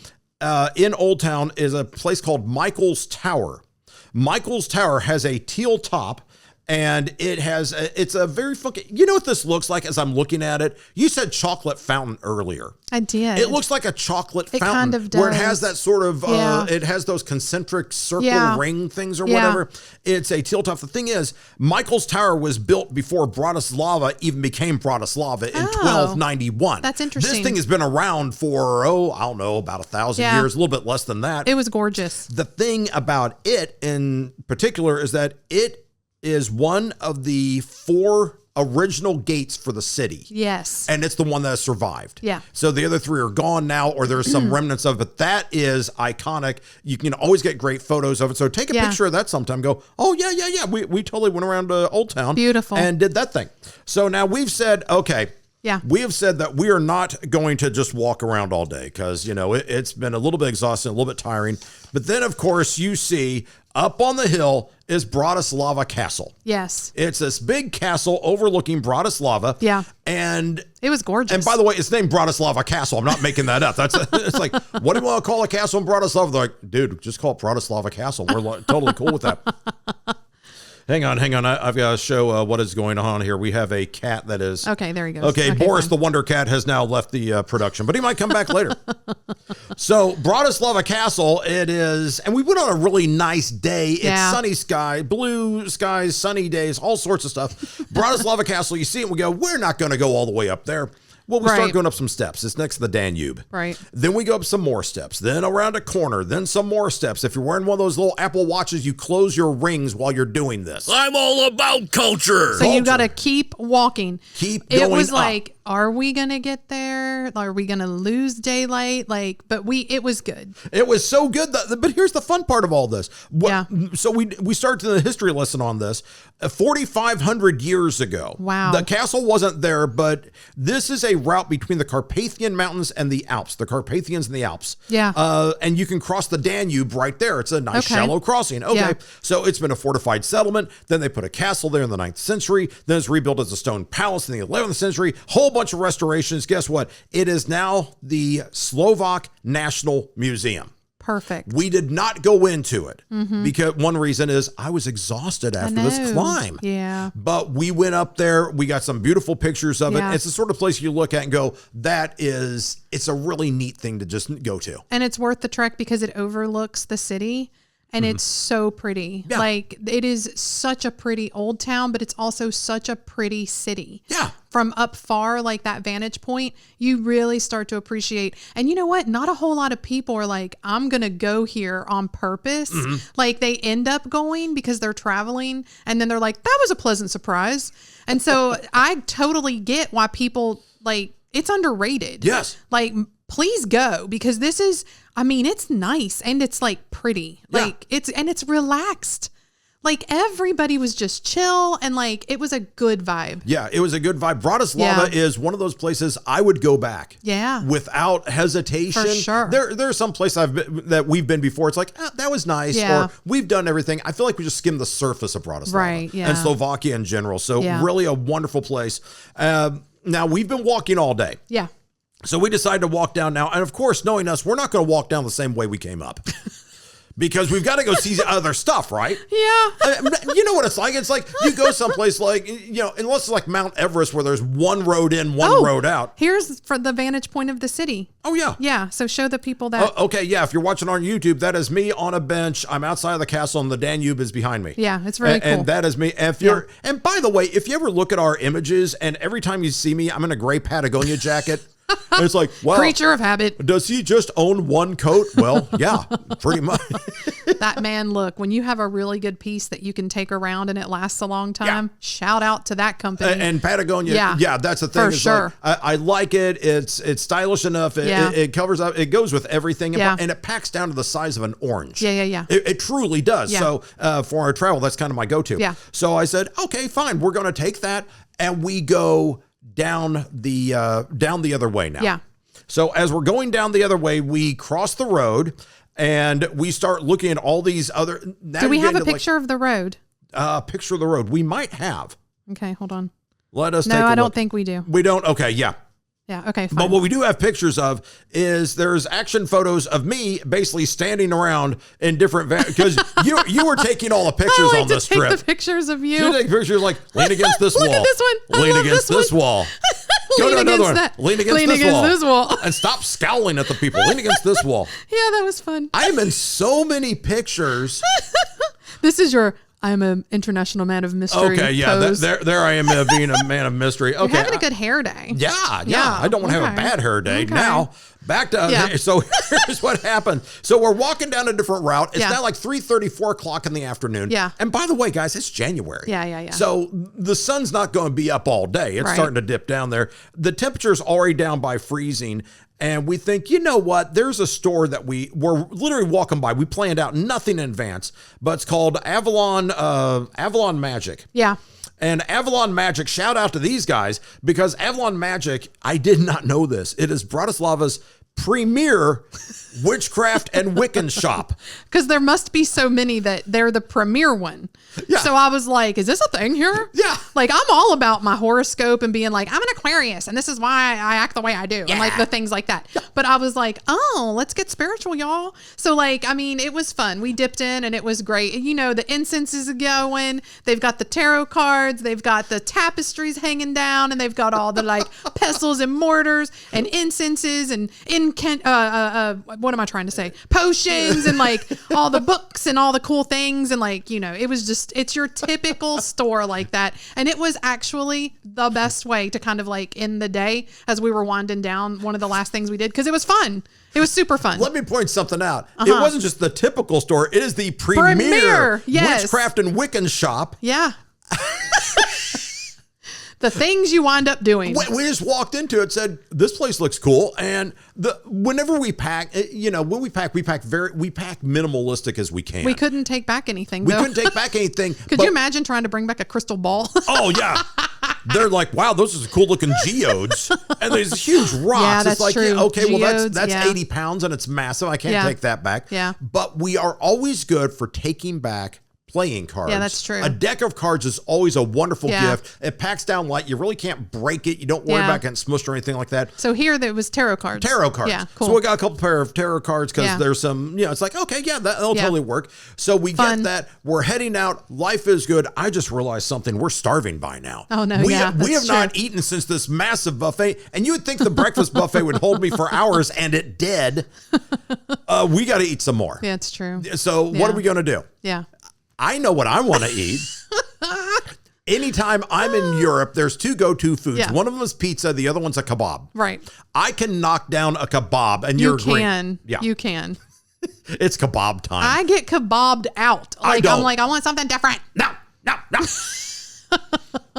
in Old Town is a place called Michael's Tower. Michael's Tower has a teal top, and it's a very funky, you know what this looks like as I'm looking at it? You said chocolate fountain earlier. I did. It looks like a chocolate fountain. Kind of does. Where it has that sort of, it has those concentric circle ring things or whatever. It's a teal top. The thing is, Michael's Tower was built before Bratislava even became Bratislava in 1291. That's interesting. This thing has been around for, I don't know, about 1,000 years, a little bit less than that. It was gorgeous. The thing about it in particular is that it is one of the 4 original gates for the city. Yes. And it's the one that has survived. Yeah. So the other 3 are gone now, or there's some remnants of it, but that is iconic. You can always get great photos of it. So take a picture of that sometime. Go, oh, yeah. We totally went around to Old Town. Beautiful. And did that thing. So now we've said, okay, Yeah. We have said that we are not going to just walk around all day because, it's been a little bit exhausting, a little bit tiring. But then, of course, you see up on the hill is Bratislava Castle. Yes. It's this big castle overlooking Bratislava. Yeah. And it was gorgeous. And by the way, it's named Bratislava Castle. I'm not making that up. It's like, what do you want to call a castle in Bratislava? They're like, dude, just call it Bratislava Castle. We're totally cool with that. Hang on. I've got to show what is going on here. We have a cat that is... Okay, there he goes. Okay, Boris fine. the Wonder Cat has now left the production, but he might come back later. So, Bratislava Castle, it is... And we went on a really nice day. It's sunny sky, blue skies, sunny days, all sorts of stuff. Bratislava Castle, you see it and we go, we're not going to go all the way up there. Well, we start going up some steps. It's next to the Danube. Right. Then we go up some more steps. Then around a corner. Then some more steps. If you're wearing one of those little Apple Watches, you close your rings while you're doing this. I'm all about culture. So you got to keep walking. Keep going. It was up. like, are we going to get there? Are we going to lose daylight? But it was good. It was so good. But here's the fun part of all this. So we start the history lesson on this. 4,500 years ago. Wow. The castle wasn't there, but this is a route between the Carpathian Mountains and the Alps, the Carpathians and the Alps. Yeah. And you can cross the Danube right there. It's a nice shallow crossing. Okay. Yeah. So it's been a fortified settlement. Then they put a castle there in the 9th century. Then it's rebuilt as a stone palace in the 11th century. Whole bunch of restorations. Guess what? It is now the Slovak National Museum. Perfect. We did not go into it because one reason is I was exhausted after this climb. Yeah. But we went up there. We got some beautiful pictures of it. It's the sort of place you look at and go, it's a really neat thing to just go to. And it's worth the trek because it overlooks the city. And it's so pretty. Yeah. Like, it is such a pretty old town, but it's also such a pretty city. Yeah. From up far, like that vantage point, you really start to appreciate. And you know what? Not a whole lot of people are like, I'm going to go here on purpose. Like, they end up going because they're traveling. And then they're like, that was a pleasant surprise. And so I totally get why people, it's underrated. Yes. Please go because this is, it's nice and it's pretty. It's relaxed. Everybody was just chill and it was a good vibe. Yeah, it was a good vibe. Bratislava is one of those places I would go back. Yeah. Without hesitation. For sure. There's some place that we've been before. It's like, that was nice. Yeah. Or we've done everything. I feel like we just skimmed the surface of Bratislava. Right, yeah. And Slovakia in general. So really a wonderful place. Now we've been walking all day. Yeah. So we decided to walk down now. And of course, knowing us, we're not going to walk down the same way we came up. Because we've got to go see other stuff, right? Yeah. You know what it's like? It's like you go someplace unless it's like Mount Everest where there's one road in, one road out. Here's for the vantage point of the city. Oh, yeah. Yeah. So show the people that. Okay. Yeah. If you're watching on YouTube, that is me on a bench. I'm outside of the castle and the Danube is behind me. Yeah. It's really cool. And that is me. And by the way, if you ever look at our images and every time you see me, I'm in a gray Patagonia jacket. It's like, wow. Creature of habit. Does he just own one coat? Well, yeah, pretty much. That man, look, when you have a really good piece that you can take around and it lasts a long time, shout out to that company. And Patagonia, that's the thing. For sure. I like it. It's stylish enough. It covers up. It goes with everything. And it packs down to the size of an orange. Yeah. It truly does. Yeah. So for our travel, that's kind of my go-to. Yeah. So I said, okay, fine. We're going to take that. And we go down the other way now. Yeah. So as we're going down the other way, we cross the road and we start looking at all these other. Do we have a picture of the road? Picture of the road. We might have. Okay, hold on. Let us take a No, I don't look. think we do. We don't? Okay, yeah. Yeah, okay, fine. But what we do have pictures of is there's action photos of me basically standing around in different because you were taking all the pictures on this trip. The pictures of you. You take pictures like lean against this wall. Look at this one. Lean against this wall. Go to another one. Lean against this wall. And stop scowling at the people. Lean against this wall. Yeah, that was fun. I'm in so many pictures. This is your I'm an international man of mystery. Okay, yeah, there I am being a man of mystery. Okay, you're having a good hair day. Yeah. I don't want to have a bad hair day. Okay. Now, back to, so here's what happened. So we're walking down a different route. It's now like 3:30, 4 o'clock in the afternoon. Yeah. And by the way, guys, it's January. Yeah. So the sun's not going to be up all day. It's starting to dip down there. The temperature's already down by freezing. And we think, you know what? There's a store that we're literally walking by. We planned out nothing in advance, but it's called Avalon Magic. Yeah. And Avalon Magic, shout out to these guys, because Avalon Magic, I did not know this. It is Bratislava's premier witchcraft and Wiccan shop. Because there must be so many that they're the premier one. Yeah. So I was like, is this a thing here? Yeah. Like, I'm all about my horoscope and being like, I'm an Aquarius and this is why I act the way I do. Yeah. And like the things like that. Yeah. But I was like, oh, let's get spiritual, y'all. So like, I mean, it was fun. We dipped in and it was great. You know, the incense is going. They've got the tarot cards. They've got the tapestries hanging down, and they've got all the like pestles and mortars and incenses and what am I trying to say? Potions and like all the books and all the cool things. And like, you know, it was just, it's your typical store like that. And it was actually the best way to kind of like end the day as we were winding down. One of the last things we did, because it was fun. It was super fun. Let me point something out. It wasn't just the typical store. It is the premier witchcraft and Wiccan shop. Yeah. The things you wind up doing. We just walked into it, said, this place looks cool. And whenever we pack, you know, when we pack minimalistic as we can. We couldn't take back anything, though. We couldn't take back anything. Could you imagine trying to bring back a crystal ball? Oh, yeah. They're like, wow, those are cool looking geodes. And there's huge rocks. Yeah, that's it's like, true. Yeah, okay, geodes, well, that's 80 pounds and it's massive. I can't take that back. Yeah. But we are always good for taking back playing cards. Yeah, that's true. A deck of cards is always a wonderful gift. It packs down light. You really can't break it. You don't worry about getting smushed or anything like that. So here there was tarot cards. Tarot cards. Yeah, cool. So we got a couple pair of tarot cards because there's some, you know, it's like, okay, yeah, that'll totally work. So we get that. We're heading out. Life is good. I just realized something. We're starving by now. Oh, no, we have not eaten since this massive buffet. And you would think the breakfast buffet would hold me for hours, and it did. We got to eat some more. Yeah, it's true. So what are we going to do? Yeah. I know what I want to eat. Anytime I'm in Europe, there's two go-to foods. Yeah. One of them is pizza. The other one's a kebab. Right. I can knock down a kebab, and you're agreeing. Yeah. You can. It's kebab time. I get kebabbed out. Like, I'm like, I want something different. No.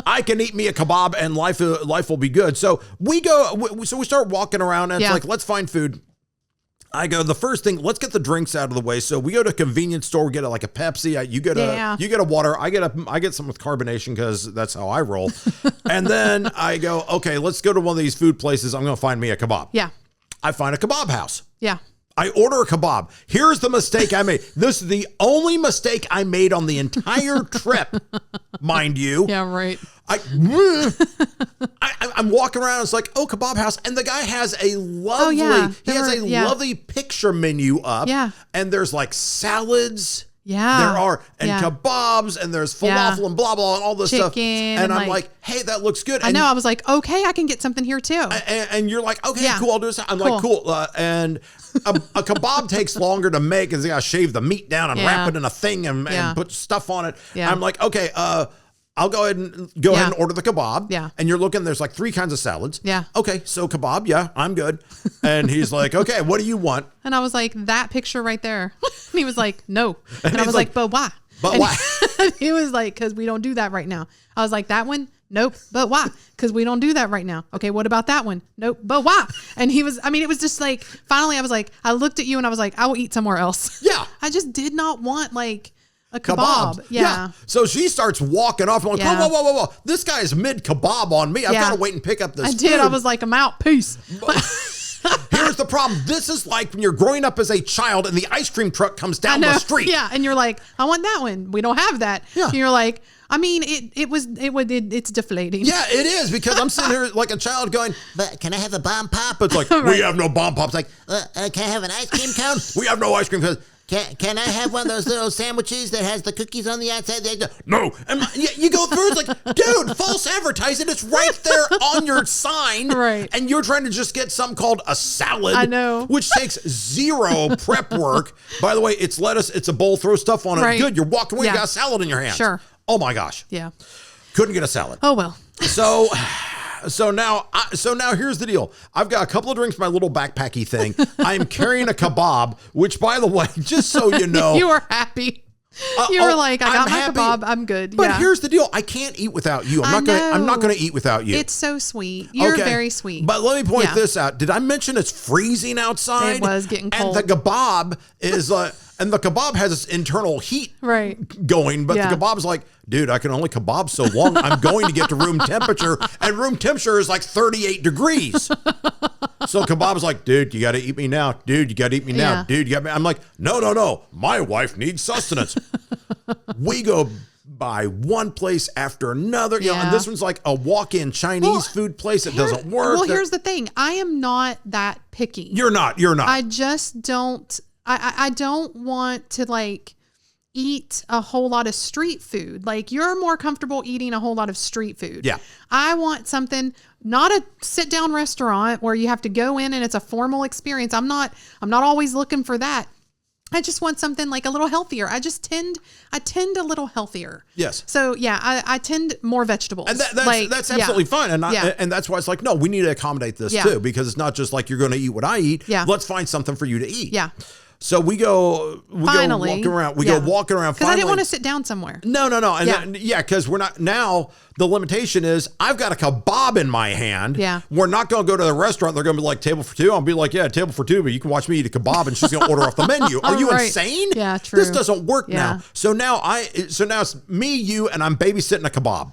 I can eat me a kebab, and life will be good. So we start walking around, and it's like, let's find food. I go, the first thing, let's get the drinks out of the way. So we go to a convenience store, we get like a Pepsi, you get a water, I get some with carbonation because that's how I roll. And then I go, okay, let's go to one of these food places. I'm going to find me a kebab. Yeah. I find a kebab house. Yeah. I order a kebab. Here's the mistake I made. This is the only mistake I made on the entire trip, mind you. Yeah, right. I'm walking around. It's like, oh, kebab house, and the guy has a lovely, lovely picture menu up. Yeah, and there's like salads. Yeah, there are kebabs, and there's falafel and blah blah and all this stuff. And I'm like, hey, that looks good. I know. I was like, okay, I can get something here too. And you're like, okay, cool, I'll do this. I'm like, cool. And a kebab takes longer to make because they got to shave the meat down and wrap it in a thing and put stuff on it. Yeah. I'm like, okay, I'll go ahead and order the kebab. Yeah. And you're looking, there's like 3 kinds of salads. Yeah. Okay, so kebab, yeah, I'm good. And he's like, okay, what do you want? And I was like, that picture right there. And he was like, no. And I was like, but why? But why? He was like, because we don't do that right now. I was like, that one? Nope. But why? Because we don't do that right now. Okay, what about that one? Nope. But why? And he was, it was just like, finally I was like, I looked at you and I was like, I will eat somewhere else. Yeah. I just did not want like a kebab. Yeah. So she starts walking off. I'm like, whoa. This guy is mid kebab on me. I've got to wait and pick up this food. I was like, I'm out. Peace. Here's the problem. This is like when you're growing up as a child and the ice cream truck comes down the street. Yeah. And you're like, I want that one. We don't have that. Yeah. And you're like, it's deflating. Yeah, it is, because I'm sitting here like a child going, but can I have a bomb pop? It's like, we have no bomb pops. Like, can I have an ice cream cone? We have no ice cream cones. Can I have one of those little sandwiches that has the cookies on the outside? No. And you go through, it's like, dude, false advertising. It's right there on your sign. Right. And you're trying to just get something called a salad. I know. Which takes zero prep work. By the way, it's lettuce. It's a bowl. Throw stuff on it. Right. Good. You're walking away. You got a salad in your hands. Sure. Oh, my gosh. Yeah. Couldn't get a salad. Oh, well. So now here's the deal. I've got a couple of drinks, my little backpacky thing. I'm carrying a kebab, which, by the way, just so you know. You were happy. You were like, I got my kebab. I'm good. But here's the deal. I can't eat without you. I'm not going to eat without you. It's so sweet. You're very sweet. But let me point this out. Did I mention it's freezing outside? It was getting cold. And the kebab is And the kebab has this internal heat going, but the kebab's like, dude, I can only kebab so long. I'm going to get to room temperature, and room temperature is like 38 degrees. So kebab's like, dude, you got to eat me now. Dude, you got to eat me now. Dude, you got me. I'm like, no. My wife needs sustenance. We go by one place after another. You know, and this one's like a walk-in Chinese food place that doesn't work. Well, here's the thing. I am not that picky. You're not. I just don't. I don't want to like eat a whole lot of street food. Like you're more comfortable eating a whole lot of street food. Yeah. I want something, not a sit down restaurant where you have to go in and it's a formal experience. I'm not always looking for that. I just want something like a little healthier. I tend a little healthier. Yes. So yeah, I tend more vegetables. And that's absolutely fine. And that's why it's like, no, we need to accommodate this too, because it's not just like you're going to eat what I eat. Yeah. Let's find something for you to eat. Yeah. So we go walking around. We go walking around. Because I didn't want to sit down somewhere. No. And because we're not now. The limitation is I've got a kebab in my hand. Yeah. We're not going to go to the restaurant. They're going to be like, table for two. I'll be like, yeah, table for two, but you can watch me eat a kebab, and she's going to order off the menu. Are you insane? Yeah, true. This doesn't work now. So now it's me, you, and I'm babysitting a kebab.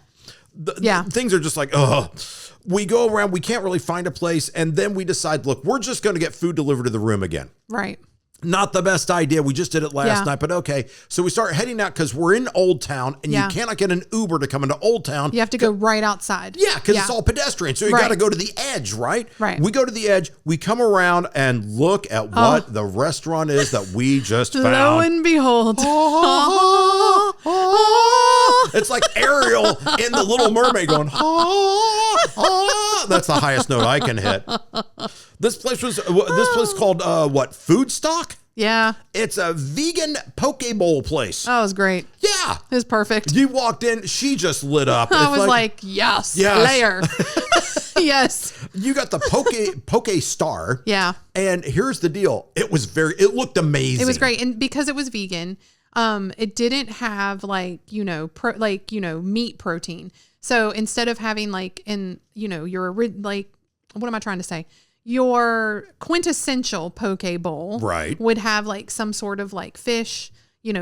Things are just like, ugh. We go around. We can't really find a place, and then we decide, look, we're just going to get food delivered to the room again. Right. Not the best idea. We just did it last night, but okay. So we start heading out because we're in Old Town, and you cannot get an Uber to come into Old Town. You have to go right outside. Yeah, because it's all pedestrian. So you got to go to the edge, right? Right. We go to the edge. We come around and look at what the restaurant is that we just found. Lo and behold. It's like Ariel in The Little Mermaid going, that's the highest note I can hit. This place called what? Food Stock? Yeah. It's a vegan poke bowl place. Oh, it was great. Yeah. It was perfect. You walked in, she just lit up. I was like, yes. Layer. Yes. You got the poke star. Yeah. And here's the deal. It looked amazing. It was great. And because it was vegan, it didn't have like, meat protein. So instead of having your what am I trying to say? Your quintessential poke bowl would have like some sort of like fish,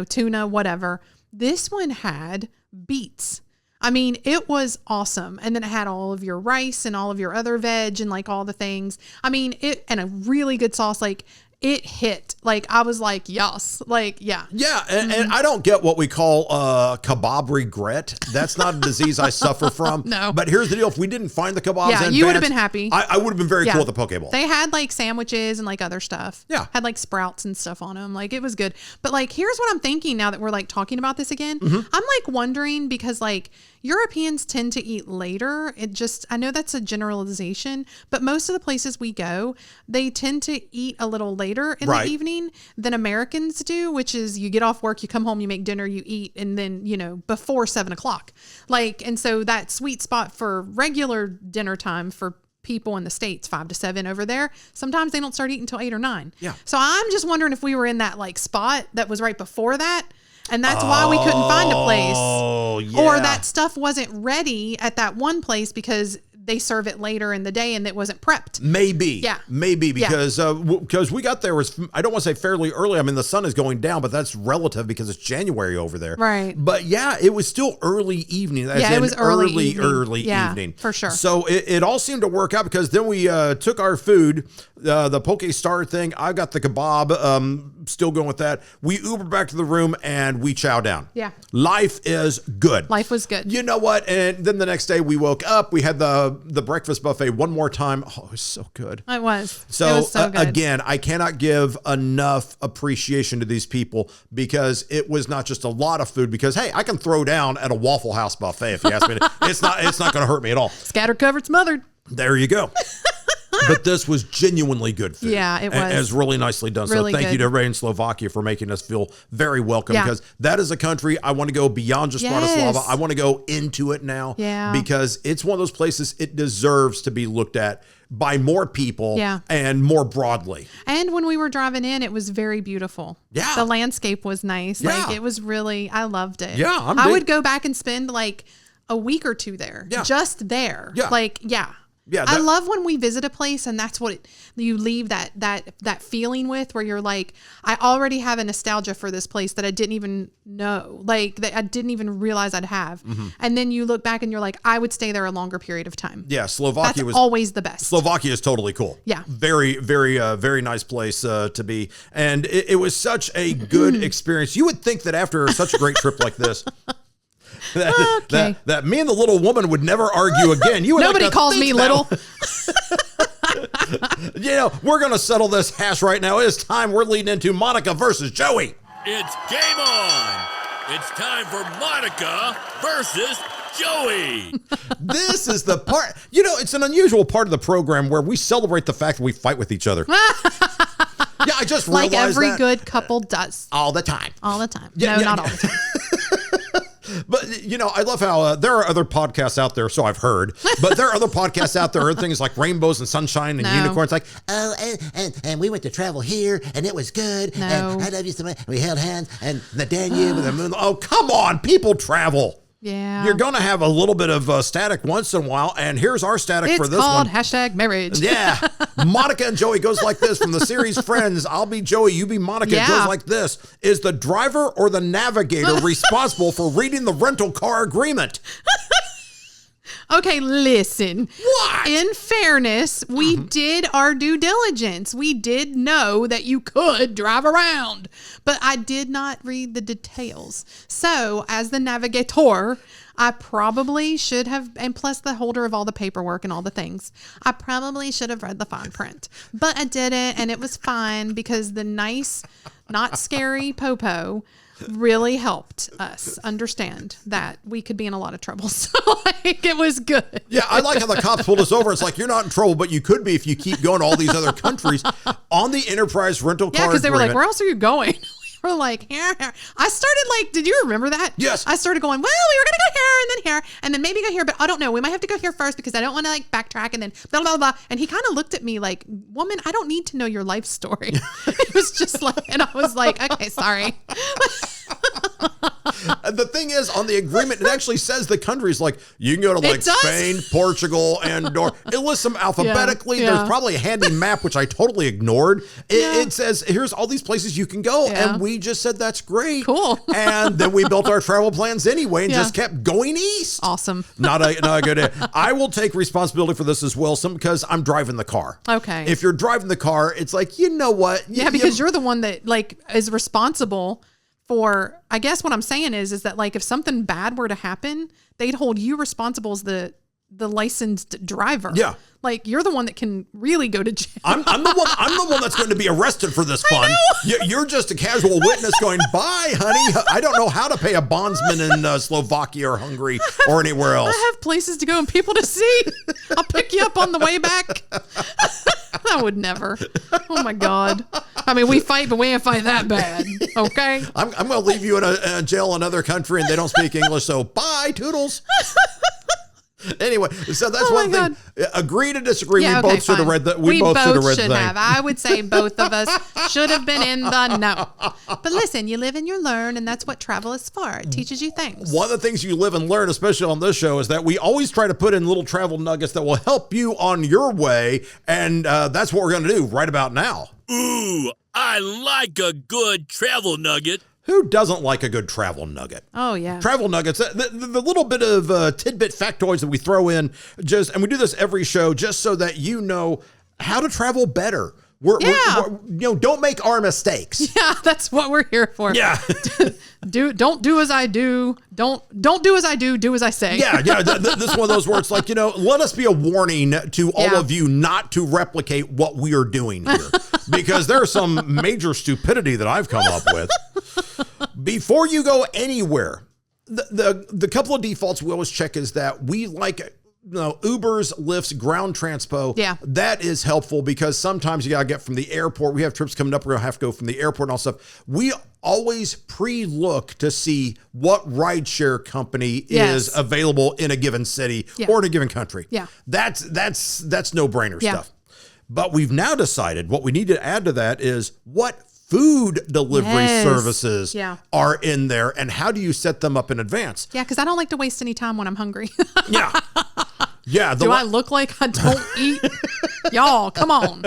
tuna, whatever. This one had beets. I mean, it was awesome. And then it had all of your rice and all of your other veg and like all the things. I mean, and a really good sauce. Like it hit. Like I was like, yes. Like, yeah. Yeah. And I don't get what we call kebab regret. That's not a disease I suffer from. No. But here's the deal. If we didn't find the kebabs in advance, you would have been happy. I would have been very cool with the poke bowl. They had like sandwiches and like other stuff. Yeah. Had like sprouts and stuff on them. Like it was good. But like, here's what I'm thinking now that we're like talking about this again. I'm like wondering because like Europeans tend to eat later. I know that's a generalization, but most of the places we go, they tend to eat a little later in the evening than Americans do, which is you get off work, you come home, you make dinner, you eat, and then, before 7:00. Like, and so that sweet spot for regular dinner time for people in the States, 5 to 7 over there, sometimes they don't start eating until 8 or 9. Yeah. So I'm just wondering if we were in that like spot that was right before that. And that's why we couldn't find a place. Oh, yeah. Or that stuff wasn't ready at that one place because they serve it later in the day and it wasn't prepped. Maybe. Yeah. Maybe because we got there I don't want to say fairly early. I mean, the sun is going down, but that's relative because it's January over there. Right. But yeah, it was still early evening. It was early evening. For sure. So it all seemed to work out because then we took our food, the poke star thing. I got the kebab, still going with that. We Uber back to the room and we chow down. Yeah. Life is good. Life was good. You know what? And then the next day we woke up, we had the breakfast buffet one more time. Oh, it was so good. It was. So, it was so good. Again, I cannot give enough appreciation to these people because it was not just a lot of food because, hey, I can throw down at a Waffle House buffet if you ask me. It's not going to hurt me at all. Scattered, covered, smothered. There you go. But this was genuinely good food. Yeah, it was. And it was really nicely done. Really so thank good. you to everybody in Slovakia for making us feel very welcome because that is a country I want to go beyond just Bratislava. I want to go into it now because it's one of those places it deserves to be looked at by more people and more broadly. And when we were driving in, it was very beautiful. Yeah. The landscape was nice. Yeah. Like it was really, I loved it. Yeah. I would go back and spend like a week or two there. Yeah. Just there. Yeah. Like, yeah. Yeah, I love when we visit a place and that's what you leave that feeling with, where you're like, I already have a nostalgia for this place that I didn't even know, like that I didn't even realize I'd have. Mm-hmm. And then you look back and you're like, I would stay there a longer period of time. Yeah, Slovakia was always the best. Slovakia is totally cool. Yeah. Very, very, very nice place to be. And it was such a good experience. You would think that after such a great trip like this, that me and the little woman would never argue again. Nobody calls me little. We're going to settle this hash right now. It's time. We're leading into Monica versus Joey. It's game on. It's time for Monica versus Joey. This is the part, it's an unusual part of the program where we celebrate the fact that we fight with each other. Yeah, I just realized like every that. Good couple does. All the time. All the time. Not all the time. But, I love how there are other podcasts out there, so I've heard, but there are other podcasts out there, things like rainbows and sunshine and unicorns, like, and we went to travel here, and it was good, and I love you so much, we held hands, and the Danube and the moon. Oh, come on, people travel. Yeah. You're going to have a little bit of static once in a while, and here's our static for this one. It's called #marriage. Yeah. Monica and Joey goes like this from the series Friends. I'll be Joey, you be Monica. It goes like this. Is the driver or the navigator responsible for reading the rental car agreement? Okay, listen. What? In fairness, we did our due diligence. We did know that you could drive around, but I did not read the details. So, as the navigator, I probably should have, and plus the holder of all the paperwork and all the things, I probably should have read the fine print. But I didn't, and it was fine because the nice, not scary Popo really helped us understand that we could be in a lot of trouble. So it was good. Yeah, I like how the cops pulled us over. It's like, you're not in trouble, but you could be if you keep going to all these other countries on the Enterprise rental car. Yeah, because they were like, where else are you going? We're like, here. I started did you remember that? Yes. I started going, well, we were going to go here and then here and then maybe go here, but I don't know. We might have to go here first because I don't want to backtrack and then blah, blah, blah. And he kind of looked at me like, woman, I don't need to know your life story. It was just and I was like, okay, sorry. The thing is, on the agreement, it actually says the countries, like, you can go to Spain, Portugal, and it lists them alphabetically. Yeah. There's probably a handy map, which I totally ignored. It says, here's all these places you can go. Yeah. And we just said, that's great. Cool. And then we built our travel plans anyway and just kept going east. Awesome. Not a good idea. I will take responsibility for this as well, because I'm driving the car. Okay. If you're driving the car, it's like, you know what? Yeah, because you're the one that is responsible for, I guess what I'm saying is that if something bad were to happen, they'd hold you responsible as the licensed driver. Yeah. You're the one that can really go to jail. I'm the one that's going to be arrested for this fun. You're just a casual witness going, bye, honey. I don't know how to pay a bondsman in Slovakia or Hungary or anywhere else. I have places to go and people to see. I'll pick you up on the way back. I would never. Oh my God. I mean, we fight, but we ain't fight that bad. Okay. I'm going to leave you in a jail in another country and they don't speak English. So bye, toodles. Anyway, so that's one thing. Agree to disagree. Yeah, we both should have read that. We both should have read the thing. I would say both of us should have been in the know. But listen, you live and you learn, and that's what travel is for. It teaches you things. One of the things you live and learn, especially on this show, is that we always try to put in little travel nuggets that will help you on your way, and that's what we're going to do right about now. Ooh, I like a good travel nugget. Who doesn't like a good travel nugget? Oh, yeah. Travel nuggets, the little bit of tidbit factoids that we throw in, and we do this every show just so that you know how to travel better. We're don't make our mistakes. Yeah, that's what we're here for. Yeah. Don't do as I do. Don't do as I do as I say. Yeah. This is one of those where it's like, let us be a warning to all of you not to replicate what we are doing here. Because there's some major stupidity that I've come up with. Before you go anywhere, the couple of defaults we always check is that we like Ubers, Lyfts, ground transpo. Yeah. That is helpful because sometimes you got to get from the airport. We have trips coming up. We're going to have to go from the airport and all stuff. We always pre-look to see what rideshare company is available in a given city or in a given country. Yeah. That's no-brainer stuff. But we've now decided what we need to add to that is what food delivery services are in there and how do you set them up in advance? Yeah, because I don't like to waste any time when I'm hungry. Yeah. Yeah. Do I look like I don't eat? Y'all, come on.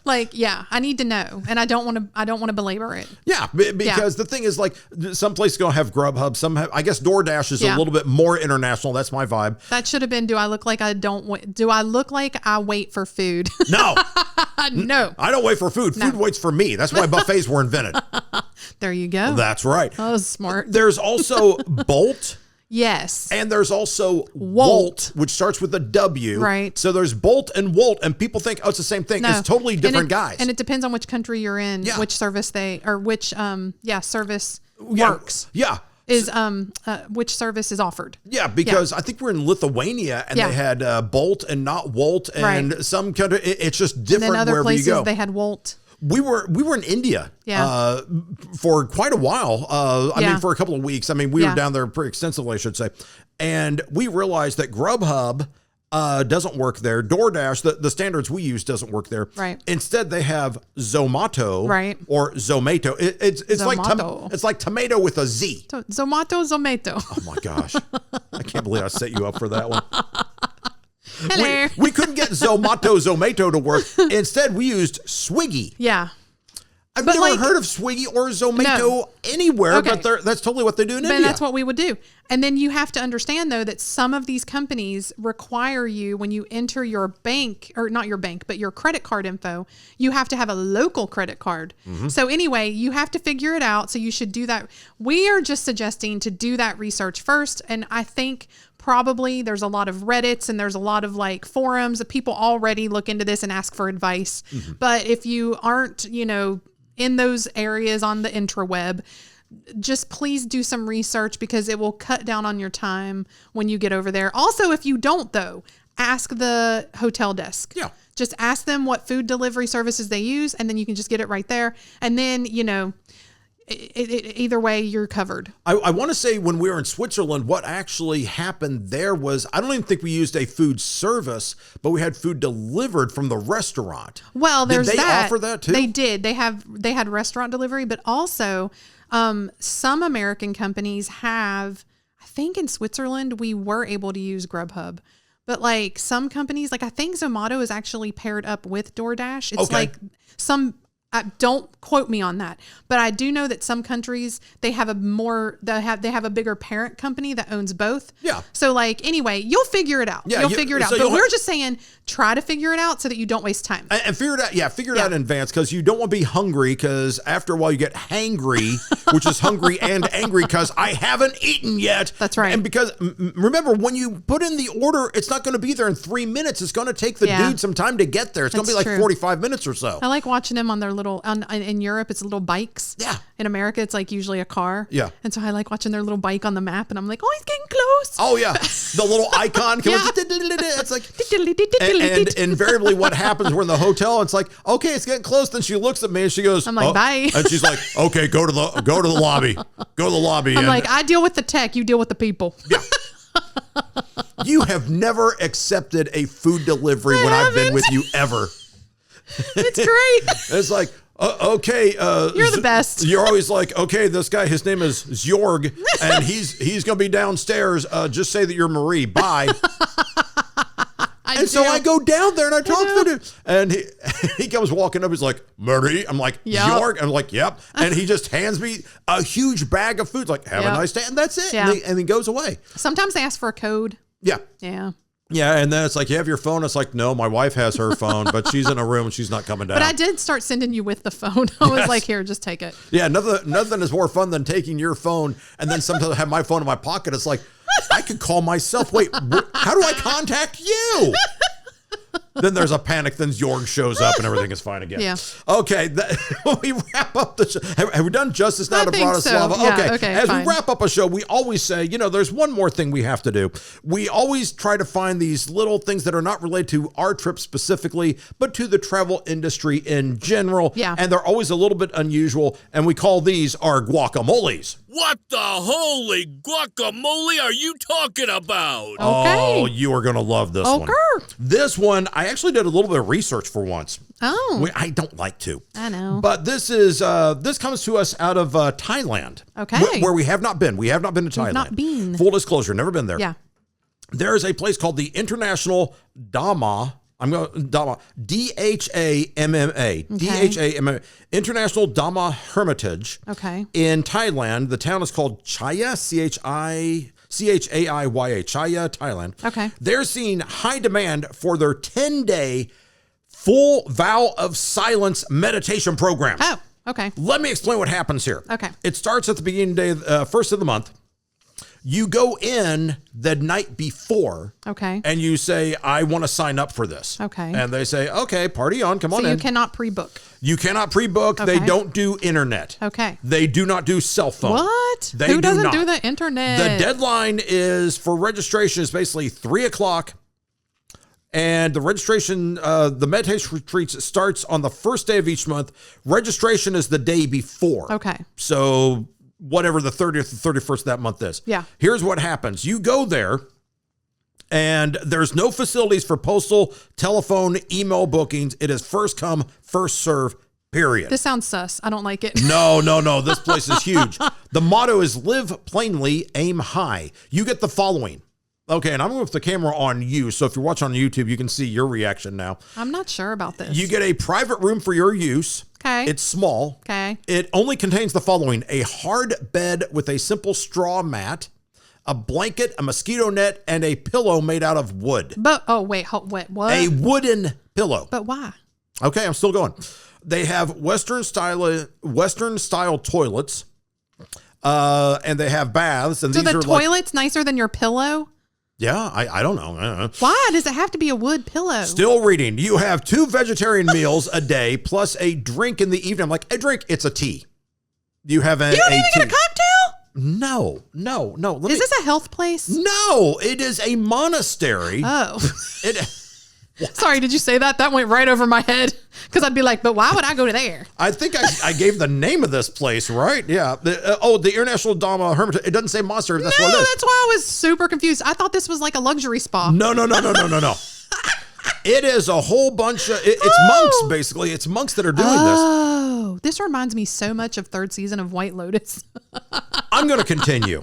Like, yeah, I need to know, and I don't want to belabor it. Yeah, because the thing is, like, some places gonna have Grubhub, some have. I guess DoorDash is a little bit more international. That's my vibe. That should have been. Do I look like I don't? Do I look like I wait for food? No, no, I don't wait for food. Food waits for me. That's why buffets were invented. There you go. That's right. That was smart. There's also Bolt. Yes. And there's also Wolt, which starts with a W. Right. So there's Bolt and Wolt, and people think, oh, it's the same thing. No. It's totally different guys. And it depends on which country you're in, which service service works. Yeah. Which service is offered. Yeah, because I think we're in Lithuania, and they had Bolt and not Wolt, and some country, it's just different and then other wherever places, you go. They had Wolt. We were in India for quite a while. I mean, for a couple of weeks. I mean, we were down there pretty extensively, I should say. And we realized that Grubhub doesn't work there. DoorDash, the standards we use, doesn't work there. Right. Instead, they have Zomato or Zomato. It's Zomato. Like tomato with a Z. Zomato. Oh, my gosh. I can't believe I set you up for that one. Hello. We couldn't get Zomato to work. Instead, we used Swiggy. Yeah. I've never heard of Swiggy or Zomato anywhere, but that's totally what they do in India. And that's what we would do. And then you have to understand, though, that some of these companies require you, when you enter your bank, or not your bank, but your credit card info, you have to have a local credit card. Mm-hmm. So anyway, you have to figure it out. So you should do that. We are just suggesting to do that research first. And I think probably there's a lot of Reddits and there's a lot of like forums that people already look into this and ask for advice. Mm-hmm. But if you aren't, in those areas on the intraweb, just please do some research, because it will cut down on your time when you get over there. Also, if you don't, though, ask the hotel desk. Yeah. Just ask them what food delivery services they use, and then you can just get it right there. And then, either way, you're covered. I want to say when we were in Switzerland, what actually happened there was, I don't even think we used a food service, but we had food delivered from the restaurant. Well, there's that. Did they offer that too? They did. They had restaurant delivery, but also some American companies have, I think in Switzerland, we were able to use Grubhub. But like some companies, like I think Zomato is actually paired up with DoorDash. It's like some... don't quote me on that, but I do know that some countries, they have a bigger parent company that owns both. Yeah. So like, anyway, you'll figure it out. Yeah, you'll figure it out. So but we're just saying, try to figure it out so that you don't waste time. And figure it out. Yeah. Figure it out in advance, because you don't want to be hungry, because after a while you get hangry, which is hungry and angry because I haven't eaten yet. That's right. And because remember, when you put in the order, it's not going to be there in 3 minutes. It's going to take the dude some time to get there. It's going to be like 45 minutes or so. I like watching them on their in Europe, it's little bikes. Yeah. In America, it's like usually a car. Yeah. And so I like watching their little bike on the map, and I'm like, oh, he's getting close. Oh yeah. The little icon. It's like, and invariably what happens, we're in the hotel, it's like, okay, it's getting close. Then she looks at me and she goes, I'm like, bye. And she's like, okay, go to the lobby. Go to the lobby. I'm like, I deal with the tech, you deal with the people. Yeah. You have never accepted a food delivery when I've been with you ever. It's great. It's like, okay. You're the best. You're always like, okay, this guy, his name is Zjorg, and he's going to be downstairs. Just say that you're Marie. Bye. So I go down there and I talk to him, and he comes walking up. He's like, Marie. I'm like, Zjorg. I'm like, yep. And he just hands me a huge bag of food. Like, have a nice day. And that's it. Yeah. And he goes away. Sometimes they ask for a code. Yeah. Yeah. Yeah, and then it's like, you have your phone. It's like, no, my wife has her phone, but she's in a room and she's not coming down. But I did start sending you with the phone. I was like, here, just take it. Yeah, nothing is more fun than taking your phone, and then sometimes I have my phone in my pocket. It's like, I could call myself. Wait, how do I contact you? Then there's a panic. Then Jorg shows up and everything is fine again. Yeah. Okay. We wrap up the show. Have we done justice now to Bratislava? So. Yeah, okay. As we wrap up a show, we always say, there's one more thing we have to do. We always try to find these little things that are not related to our trip specifically, but to the travel industry in general. Yeah. And they're always a little bit unusual. And we call these our guacamoles. What the holy guacamole are you talking about? Okay. Oh, you are going to love this one. This one, I actually did a little bit of research for once. Oh. I don't like to. I know. But this comes to us out of Thailand. Okay. Where we have not been. We have not been to Thailand. Not been. Full disclosure, never been there. Yeah. There's a place called the International Dhamma. Dhamma, D-H-A-M-M-A, D-H-A-M-M-A, International Dhamma Hermitage. Okay. In Thailand. The town is called Chaya, C-H-A-I-Y-A, Chaya, Thailand. Okay. They're seeing high demand for their 10-day full vow of silence meditation program. Oh, okay. Let me explain what happens here. Okay. It starts at the beginning day, first of the month. You go in the night before. Okay. And you say, I want to sign up for this. Okay. And they say, okay, party on, come on in. So you cannot pre-book. You cannot pre-book. Okay. They don't do internet. Okay. They do not do cell phone. What? They Who doesn't not. do the internet? The deadline is for registration is basically 3:00. And the registration, the meditation retreats starts on the first day of each month. Registration is the day before. Okay. So whatever the 30th or 31st of that month is. Yeah. Here's what happens. You go there and there's no facilities for postal, telephone, email bookings. It is first come, first serve, period. This sounds sus. I don't like it. No. This place is huge. The motto is live plainly, aim high. You get the following. Okay, and I'm going to put the camera on you. So if you're watching on YouTube, you can see your reaction now. I'm not sure about this. You get a private room for your use. Okay. It's small. Okay. It only contains the following: a hard bed with a simple straw mat, a blanket, a mosquito net, and a pillow made out of wood. But, what? A wooden pillow. But why? Okay, I'm still going. They have Western style toilets, and they have baths. And so these the are toilet's nicer than your pillow? Yeah, I don't know. Why does it have to be a wood pillow? Still reading. You have 2 vegetarian meals a day plus a drink in the evening. I'm like, a drink? It's a tea. You have You don't even get a cocktail? No. Is this a health place? No, it is a monastery. Oh. What? Sorry, did you say that? That went right over my head. Because I'd be like, but why would I go to there? I think I gave the name of this place, right? Yeah. The International Dhamma Hermitage. It doesn't say monastery. That's what it is. That's why I was super confused. I thought this was like a luxury spa. No. It is a whole bunch of, it's monks, basically. It's monks that are doing this. Oh, this reminds me so much of 3rd season of White Lotus. I'm going to continue.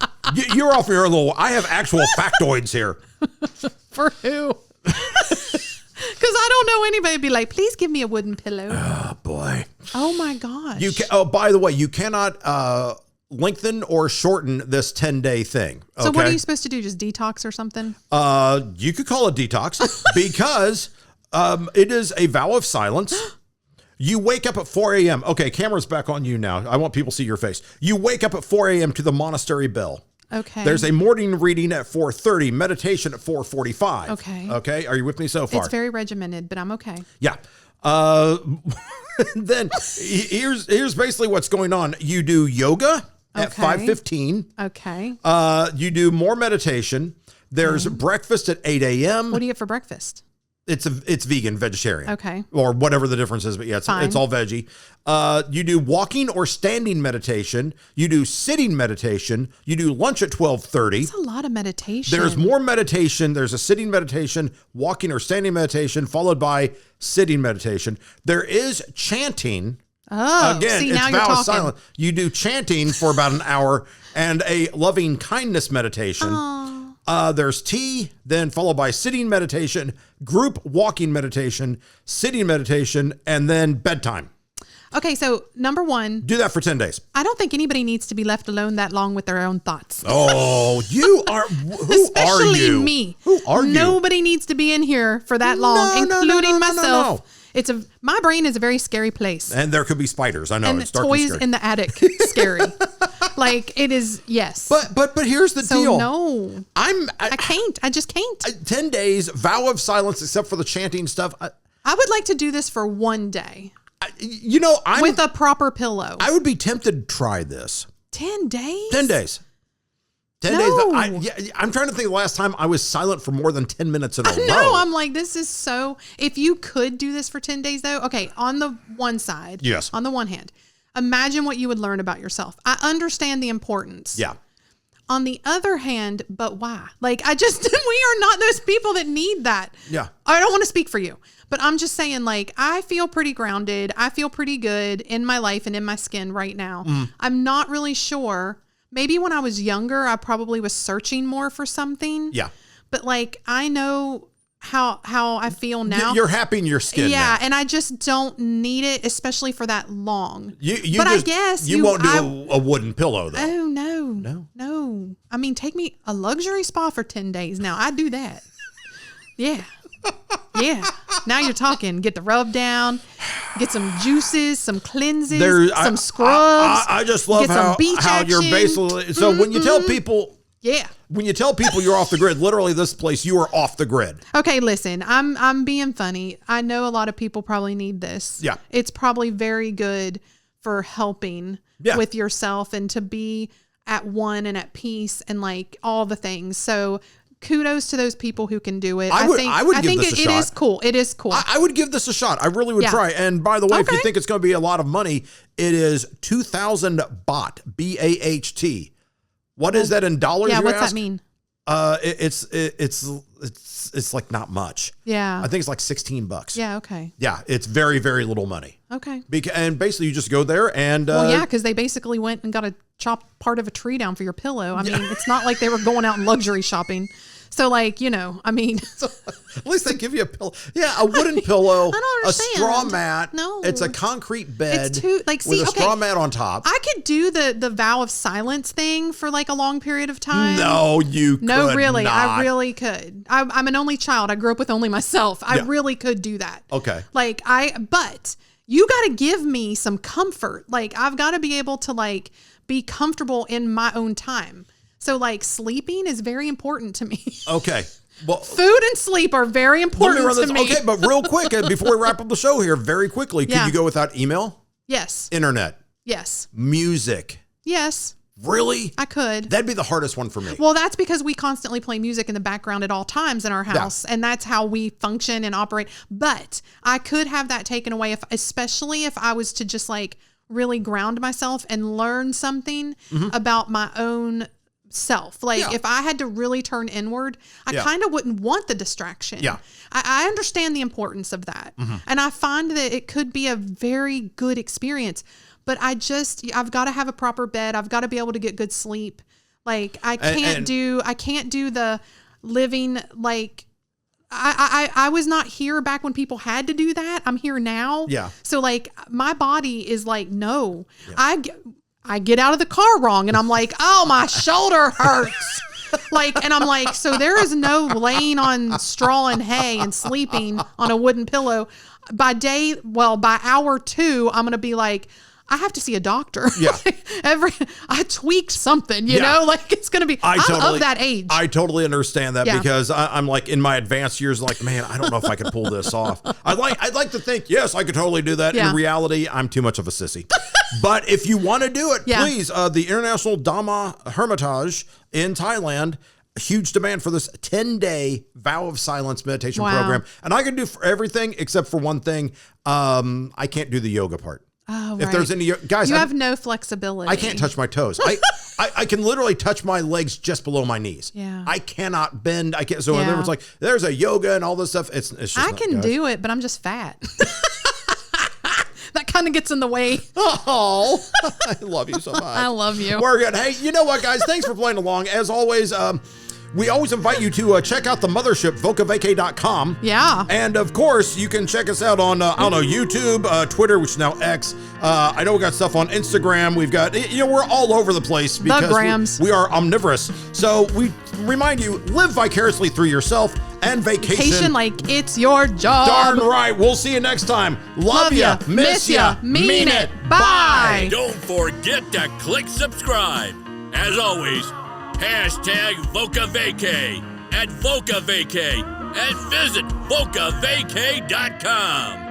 You're off your little, I have actual factoids here. For who? Because I don't know anybody would be like, please give me a wooden pillow. Oh, boy. Oh, my gosh. By the way, you cannot lengthen or shorten this 10-day thing. Okay? So what are you supposed to do? Just detox or something? You could call it detox because it is a vow of silence. You wake up at 4 a.m. Okay, camera's back on you now. I want people to see your face. You wake up at 4 a.m. to the monastery bell. Okay. There's a morning reading at 4:30, meditation at 4:45. Okay. Okay. Are you with me so far? It's very regimented, but I'm okay. Yeah. Then here's basically what's going on. You do yoga at 5:15. Okay. You do more meditation. There's breakfast at 8 a.m. What do you get for breakfast? It's vegan, vegetarian. Okay. Or whatever the difference is, but yeah, it's all veggie. You do walking or standing meditation. You do sitting meditation. You do lunch at 12:30. That's a lot of meditation. There's more meditation. There's a sitting meditation, walking or standing meditation, followed by sitting meditation. There is chanting. Oh, again, see, it's now you're vow of talking. silence. You do chanting for about an hour and a loving kindness meditation. There's tea, then followed by sitting meditation, group walking meditation, sitting meditation, and then bedtime. Okay, so number 1. Do that for 10 days. I don't think anybody needs to be left alone that long with their own thoughts. Oh, you are, Especially are you? me. Who are you? Nobody needs to be in here for that long, including myself. No. My brain is a very scary place. And there could be spiders. I know. And it's dark toys and scary. in the attic, scary. Like it is, yes. But here's the deal. No, I can't. I just can't. 10 days, vow of silence, except for the chanting stuff. I would like to do this for 1 day. I'm with a proper pillow. I would be tempted to try this. 10 days? 10 days. 10 days. I'm trying to think the last time I was silent for more than 10 minutes in a row. No, I'm like, this is so, if you could do this for 10 days though, okay, on the one side, yes. On the one hand, imagine what you would learn about yourself. I understand the importance. Yeah. On the other hand, but why? Like, we are not those people that need that. Yeah. I don't want to speak for you, but I'm just saying, like, I feel pretty grounded. I feel pretty good in my life and in my skin right now. I'm not really sure. Maybe when I was younger, I probably was searching more for something. Yeah. but like I know how I feel now. You're happy in your skin. Yeah, now. and I just don't need it, especially for that long. I guess you won't do a wooden pillow though. Oh no. I mean, take me a luxury spa for 10 days. Now I do that. Yeah. Yeah. Now you're talking. Get the rub down, get some juices, some cleanses, some scrubs. I just love how you're basically. So when you tell people. Yeah. When you tell people you're off the grid, literally this place, you are off the grid. Okay, listen, I'm being funny. I know a lot of people probably need this. Yeah. It's probably very good for helping with yourself and to be at one and at peace and like all the things. So kudos to those people who can do it. I think it is cool. It is cool. I would give this a shot. I really would try. And by the way, if you think it's going to be a lot of money, it is 2,000 baht, BAHT. What is that in dollars? Yeah, what's that mean? It's like not much. Yeah. I think it's like $16. Yeah, okay. Yeah, it's very, very little money. Okay. And basically you just go there and... because they basically went and got to chop part of a tree down for your pillow. I mean, it's not like they were going out and luxury shopping. So like, I mean... At least they give you a pillow. Yeah, a wooden pillow, I don't understand. A straw mat. No. It's a concrete bed with a straw mat on top. I could do the vow of silence thing for like a long period of time. No, you could No, really. not. I really could. I'm an only child. I grew up with only myself. I really could do that. Okay. But you got to give me some comfort. Like I've got to be able to like be comfortable in my own time. So like sleeping is very important to me. Okay. Well, food and sleep are very important to me. Okay, but real quick, before we wrap up the show here, very quickly, could you go without email? Yes. Internet? Yes. Music? Yes. Really? I could. That'd be the hardest one for me. Well, that's because we constantly play music in the background at all times in our house, and that's how we function and operate. But I could have that taken away, especially if I was to just like really ground myself and learn something about my own self. Like if I had to really turn inward, I kind of wouldn't want the distraction. Yeah. I understand the importance of that. And I find that it could be a very good experience, but I've got to have a proper bed. I've got to be able to get good sleep. Like I can't do the living like I was not here back when people had to do that. I'm here now. Yeah. So like my body is like, no, I get out of the car wrong and I'm like, oh, my shoulder hurts. And I'm like, so there is no laying on straw and hay and sleeping on a wooden pillow. By hour 2, I'm going to be like, I have to see a doctor. Yeah. I tweaked something, you know, like it's going to be, I'm of that age. I totally understand that because I'm like in my advanced years, like, man, I don't know if I could pull this off. I'd like to think, yes, I could totally do that. In reality, I'm too much of a sissy. But if you want to do it, please, the International Dhamma Hermitage in Thailand, huge demand for this 10-day vow of silence meditation program. And I can do for everything except for one thing. I can't do the yoga part. Oh, if there's any guys, you have no flexibility. I can't touch my toes. I can literally touch my legs just below my knees. Yeah. I cannot bend. I can't. So there was like, there's a yoga and all this stuff. It's just I can do it, but I'm just fat. That kind of gets in the way. Oh, I love you so much. I love you. We're good. Hey, you know what, guys? Thanks for playing along. As always, we always invite you to check out the mothership, vocavacay.com. Yeah. And of course, you can check us out on, YouTube, Twitter, which is now X. I know we got stuff on Instagram. We've got, we're all over the place because we are omnivorous. So we remind you, live vicariously through yourself and vacation like it's your job. Darn right. We'll see you next time. Love ya, miss ya, mean it. Bye. Don't forget to click subscribe. As always, hashtag Voca Vacay at Voca Vacay and visit vocavacay.com.